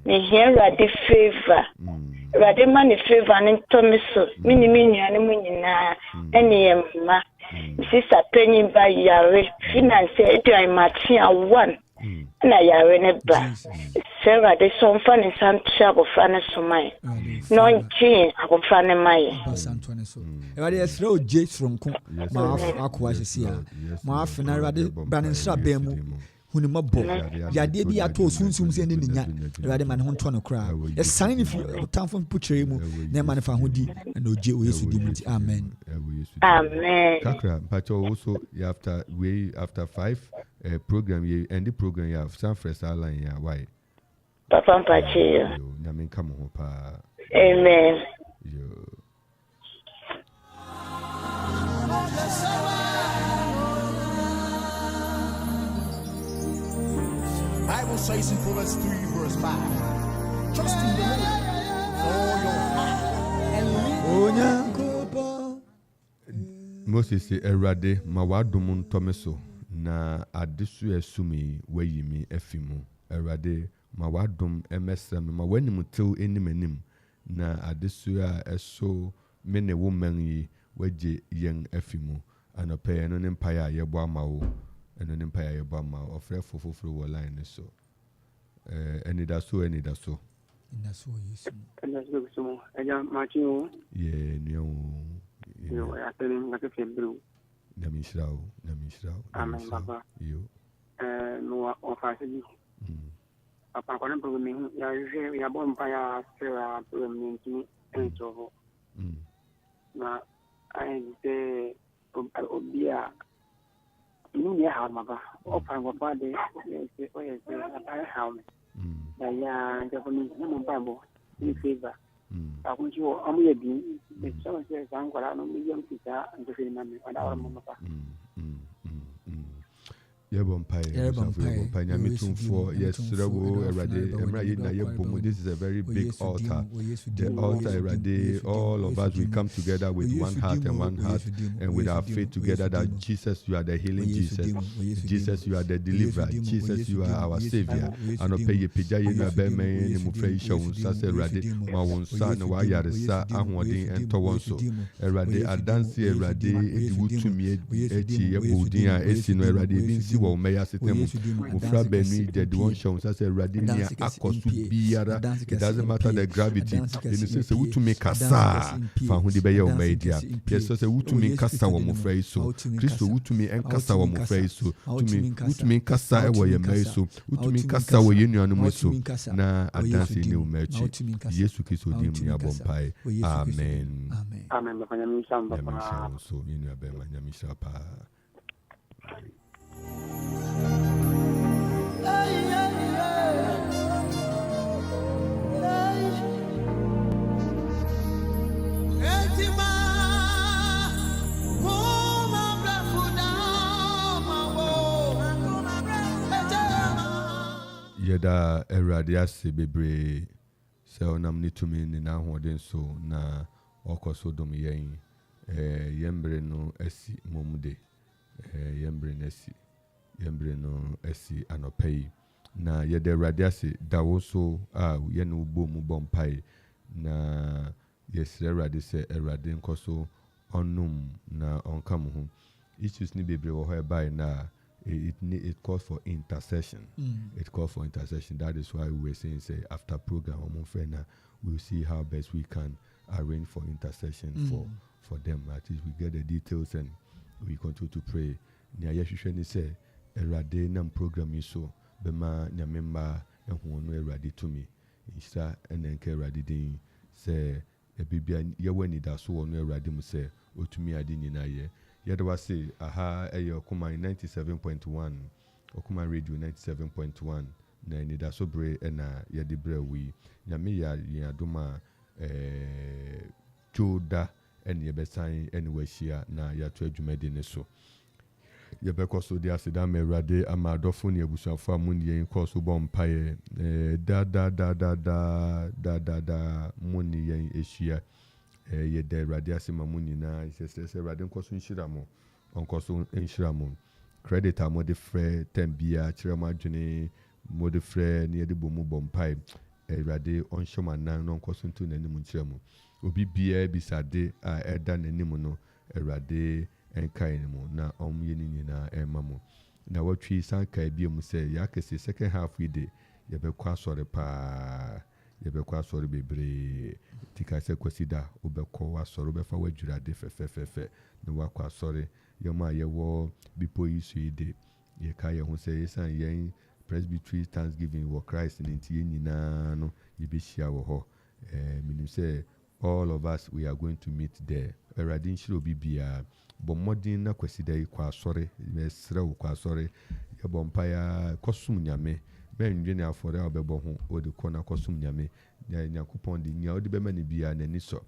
me here Rade favor Rade mani favor ni to me so mini nuane mu nyina ene yemma sister penny ba yare finance edu matia 1 na yare ne ba Sarah de son fan in Santia go fan so mai no nchi akofan ne mai Rade esra oje sronko ma akwa hyesia ma afina Rade banin sra bemu hunima bo yade bi ato sunsum se ne nya Rade man ho nto no kra e sign if tamfo puchere mu na man fa hodi na oje o Yesu di muti amen kakra pacho also after 5 program you end the program you have some fresh line ya why papa mpachi na men come ho pa amen Bible says in Proverbs 3 verse 5, trust in the Lord all your heart and Moses Erade mawadum ntomeso na adesu esumi wayimi afimu Erade mawadum emesem mawanimu tew enim na adesu a eso mene woman yi waje yen afimu anope no ne mpaya yebo amawo eno ne mpaya yebo amawo ofre fofoforo wo line so Anidaso Yesu Anidaso eja machiwo ye nyo yo ya tele ngake febru Namishrao amen baba yo no ofasili papa kwa npo mi ya bomba ya sera permanent ni entovo na aite obia ni ya ha maba opa ngwa de se oyese na ha me na ya ndio ni mbambo ni favor akunjo amuye bi so se sangwala no mi yam kita ndio na me ada mama pa This is a very big altar. The altar, Erade, all of us, we come together with one heart and with our faith together that Jesus, you are the healing Jesus. Jesus, you are the deliverer. Jesus, you are our Savior. And pay pija yenu abeme ni mufreisha unsase Erade ma unsa na wa yaresa ahwodin ento wonso. Erade adansi Erade edi wutumi eti yebodin a esi no Erade binsi wo meya sitem mufra benu dedi won show say Erade ni akosu biara. It doesn't matter the gravity. In the sense wutumi kasa fa hu de beye o media. Yeso say wutumi kasa wo mufra iso. Kristo wutumi enkasa wo mufra iso. Wutumi kasa e wo ye meiso. Wutumi kasa wo ye nuanu iso. Na adansi ni umechi. Yesu Kristo di mu abompai. Amen. Amen. Bafanya mishamba pa. So yenu abema nyamisha pa. Yeda Erade ase bebre se onam ni tumi ni na hoden so na okoso dom yen yembre no asi momude yembre no asi anopai na yeda Erade ase dawo so ye no bo mu bompai na yes Erade se Erade nkoso onum na onkam ho issues ni bebre wo ho by na it calls for intercession. It calls for intercession. That is why we were saying, say, after program, we'll see how best we can arrange for intercession for them. At least we get the details and we continue to pray. Nya yeshisheni say, Erade nam program iso bema nyamemba enhuonu Erade to me. Isa enenke Erade din sɛ ebibia yɛwɔ anidaso wɔ no awurade mu sɛ otumi ade nyinaa yɛ yɛde wase aha ɛyɛ ɔkoma 97.1 ɔkoma radio 97.1 na anidaso bere ɛna yɛde brɛ wi nyame yɛ adom a joda ɛne yɛbɛsan ɛne wahyia na yɛato adwumadi ne so yɛbɛkɔ so de aseda ma awurade ama adɔfo ne abusuafo a mu ne yɛn kɔ so bɔ mpaeɛ da mu ne yɛn ahyia yɛda awurade ase ma mu nyinaa yɛsrɛ sɛ awurade nkɔ so nhyira mo ɔnkɔ so nhyira mo credit a mode frɛ tam biara kyerɛ mo adwene mode frɛ ne yɛde bɔ mu bɔ mpaeɛ awurade ɔnhyɛ mo anan na ɔnkɔ so nto n'anim nkyerɛ mo obi biara bisade a ɛda n'anim no awurade enkai mu na yɛ ne nyinaa ɛma mu na watwi sanka bi mu sɛ yɛakɛse second half yi de yɛbɛkɔ asɔre paa yɛbɛkɔ asɔre bebree tika sɛ kwasida wobɛkɔ asɔre wobɛfa wadwurade fɛfɛfɛfɛ na wakɔ asɔre yɛm a yɛwɔ bipo yi so yi de yɛka yɛ ho sɛ yɛsan yɛn presbytery thanksgiving wɔ Christ ne nti yɛn nyinaa no yɛbɛhyia wɔ hɔ menim sɛ all of us we are going to meet there awurade nhyira obi biara bɔ mmɔden na kwasida yi kɔ asɔre mɛsrɛ wo kɔ asɔre yɛbɔ mpaeɛ kɔsom nyame bɛndwe ne afɔre a wobɛbɔ ho wode kɔ na kɔsom nyame nyankopɔn de nya wode bɛma ne biara n'ani sɔ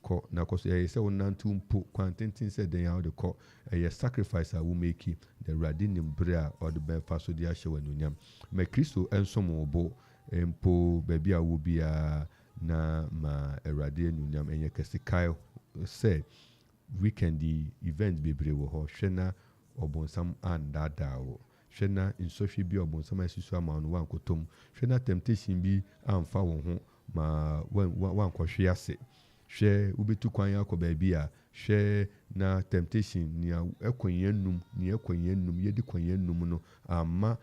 kɔ na kɔ so ɛyɛ sɛ wonante mpo kwan tenten sɛ den a wode kɔ ɛyɛ sacrifice a womeki na awurade nim bere a ɔde bɛfa so de ahyɛ w'anuonyam ma kristo nsom wo bo mpo baabi a wo biara na ma awurade anuonyam ɛnyɛ kɛse kae sɛ weekend event bebree wɔ hɔ hwɛ na ɔbonsam andaadaa wo hwɛ na nsɔhwɛ bi ɔbonsam asisi ama no wankotom hwɛ na temptation bi amfa wo ho ma wankɔhwe ase hwɛ wobɛtu kwan akɔ baabi a hwɛ na temptation nea ɛkɔnyɛ num yɛdi kɔnyɛ num no ama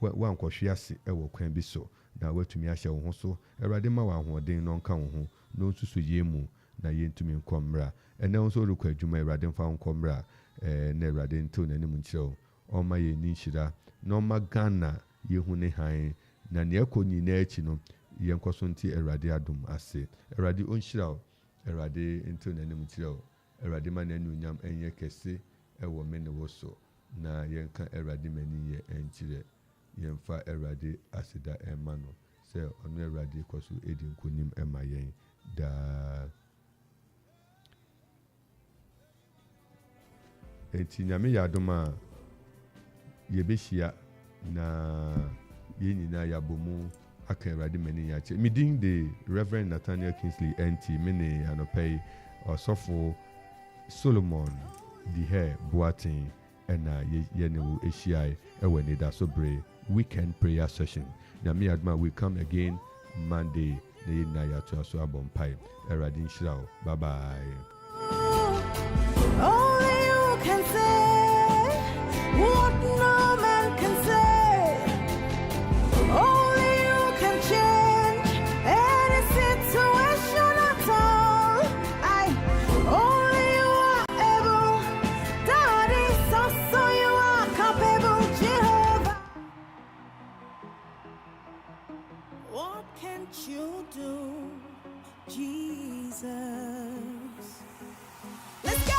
wankɔhwe ase ɛwɔ kwan bi so na watumi ahyɛ wo ho so awurade ma wɔ ahoɔden na ɔnka wo ho na ɔnsuso yɛ mu na yɛntumi nkɔ mmra ɛnɛ nso rekɔ adwuma awurade mfa nkɔ mmra na awurade ntew n'anim nkyerɛ wo ɔma yɛ ni nhyira na ɔma Ghana yɛhu ne han na nea ɛkɔ nyinaa akyi no yɛnkɔ so nti awurade adom ase awurade ɔnhyira wo awurade ntew n'anim nkyerɛ wo awurade ma n'anuonyam ɛnyɛ kɛse ɛwɔ me ne wo so na yɛnka awurade m'ani yɛ ɛnkyerɛ yɛmfa awurade aseda ɛma no sɛ ɔno awurade kɔ so ɛdi nkonim ɛma yɛn daa enti nyame yɛ adom a yɛbɛhyia na yɛn nyinaa yɛabɔ mu aka awurade m'ani yɛ akyerɛ medin de Reverend Nathaniel Kingsley Entsie me ne anɔpɛ yi ɔsɔfo Solomon Dihe Boaten ɛna yɛne wo ɛhyiae ɛwɔ Anidaso Bere weekend prayer session nyame yɛ adom a we come again Monday na yɛn nyinaa yɛatoa so abɔ mpae awurade nhyira wo bye bye. Only you can say what no man can say. Only you can change any situation at all. Only you are able. Daddy, so you are capable, Jehovah. What can't you do, Jesus? Let's go!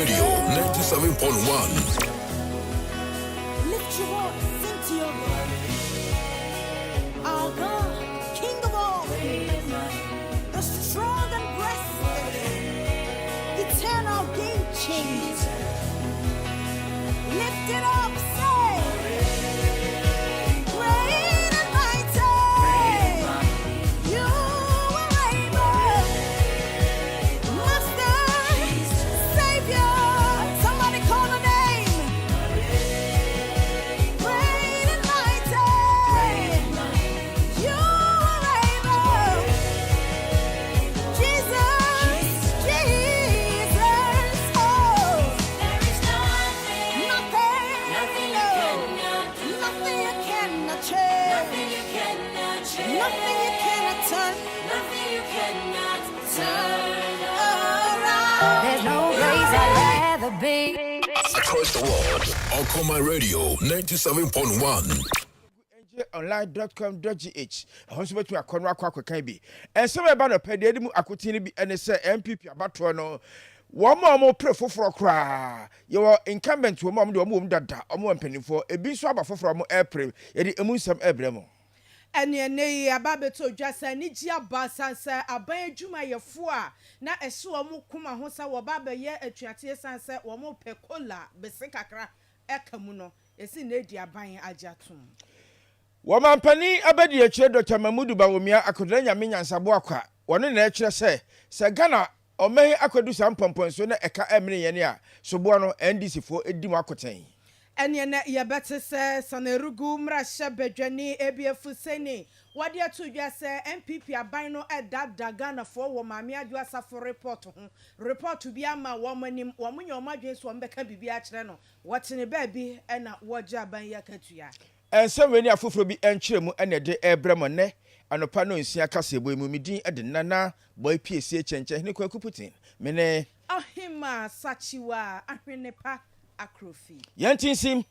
Radio 97.1. Lift your voice, sing to your God. Our God, King of all, the strong and breasted, eternal game changer. Lift it up, say, great and mighty, you are able, Master, Savior, somebody call the name, great and mighty, you are able, Jesus, oh, there is nothing you cannot change, nothing you cannot turn, nothing you cannot turn around. There's no place I'd rather be. Across the world, Okoma Radio 97.1. online.com.gh also bet me akonwa akwa bi enso me ba no pede edi mu akotini bi ene se MPP abato no wo pre foforo kra ye wo incumbent wo de wo dada wo mpanifo ebi nso aba foforo mo airpre ye di emu nsam ebre mo ene ne ababeto dwasa ni ji abasansa aban adwuma yefo a na eso wo kuma ho sa wo ba ye atuate sansa wo mo pekola bese kakra ekamu no esi na edi aban ajatum Womampani abedi ekire Dr. Mamudu Bawumia akodra nyame nyansabo akwa wone na ekire se Ghana omehi akodu sampomponso na eka emene yene a sobo no NDC fo edi mu akoten ene na yebete se sanerugu mrasha bedwani ebiefu seni wade atudwa se MPP aban no edada Ghana fo wo maame adwa safo report bi ama wo manim wo munye wo madwen so mbeka bibia kire no wotene baabi ena woja aban yakatua ensemweni afoforo bi enkyeremu ene de ebremo ne anopa no nsia kasebo emumidin ede nana boy PSA chenche ne kwaku Putin mene ahima sachiwa ahwenepa akrofi yantinsim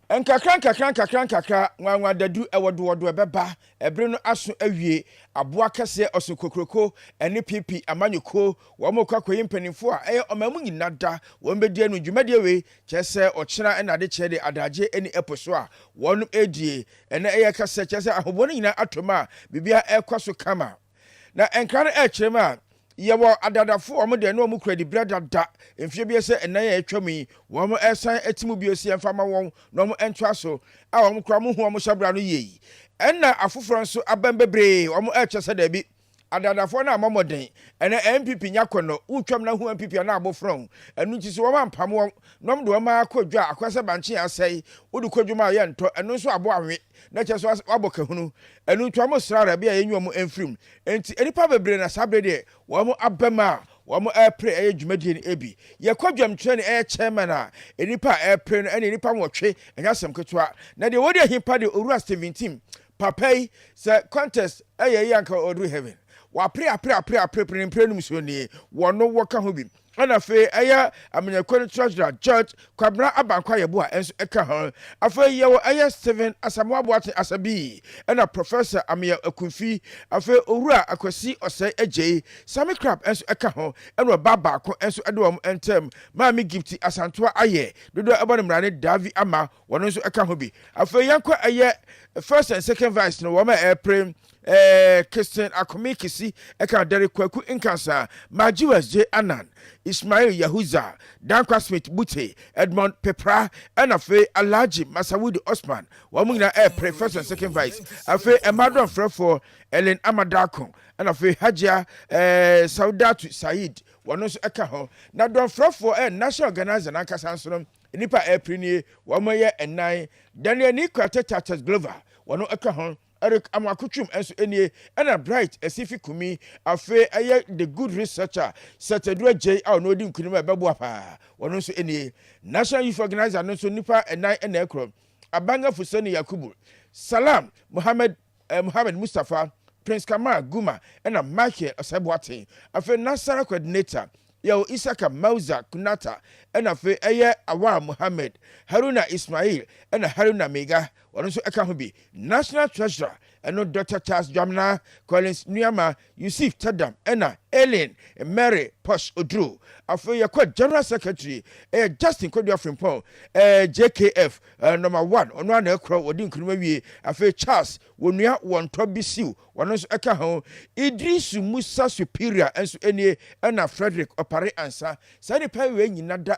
enkakran nwanwa dadu ewodo ebeba ebre no aso awie aboa kese oso kokroko ene PP amanyuko wo mokwakoyi mpanifo a eye omamu nyinada wo mbedi anu dwumade we kyese okira enade kyede adaje eni eposo a wonum edie ene eye kase kyese ahobone nyina atoma bibia ekwaso kama na enkran ekirema yewo adadafo omde no mu kredi bradada emfie bi ese enan ya atwami wo mo esan atimu bi osi emfama won no mo entwa so a wo mo kra mo hu wo mo hyabra no yeyi enna afoforo nso abambebre wo mo echese da bi adadafo na amamoden ene MPP nyakono utwam na hu MPP na abofron enu nti so wo mampam won no mo do ma akodwa akwase banche asai wodu kodwuma ye nto enu nso abo awe na cheso aboka hunu enu twam srara bia yenyu mo emfrim enti enipa bebre na sabre de wo mo abama wo mo airpre ayedwumadie ni ebi ye kodwam twe ne air chairman a enipa airpre no ene enipa nwotwe enyasem ketwa na de wodi ahimpa de owura 17 papai se contest aye yanka odu heaven wa pre num so ni wono woka ho bi ana fe aya amenyakoni treasurer George Kwabra Abankwa yebo a enso eka ho afa yewo aya 7 asamoa boate asabi ana professor Amia Akunfi afa owura akwasi osai agye Sami Crab enso eka ho eno baba ko enso edom entem maami gifti asantoa aye dodo ebone mrane Davi ama wono enso eka ho bi afa yankwa aya first and second vice no wo ma April Christian Akomikisi eka Derek Kwaku Inkansa Majiwas J Anan Ismail Yahuza Dankwa Smith Bute Edmond Pepra and afe Alaji Masawudi Osman wamuna April first and second vice afe Emadon Frefo Ellen Amadakon and afe Hajia Saudatu Said wanos eka ho na don Frefo national organizer na kasansono nipa April ni wamoye enai Daniel Nikwate Tatas Glover wano eka ho Eric Amakuchum enso enie ena Bright Esifi Kumi afe aye the good researcher Setedwa J a no di nkunima ebebo apa wono nso enie National Youth Organizer no so nipa enai ena ekro Abanga Fuseni Yakubu Salam Muhammad Mustafa Prince Kamal Guma ena Michael Osebwate afe Nasara coordinator Yo Isaka Mauza Kunata ena afe aye Awa Muhammad Haruna Ismail ena Haruna Mega wono nso eka ho bi National Treasurer ɛno Dr. Charles Jamna, Collins Nuyama, Yusuf Tadam, Enna, Ellen, Mary Posh Odru. After your General Secretary, Justin Kodia Frimpong, JKF, number 1, on one aircraft, or didn't come after Charles, when we are one top BCU, one also Ekaho, Idris Musa Superior, and so any Anna Frederick Opare answer, Sani Pay when you nada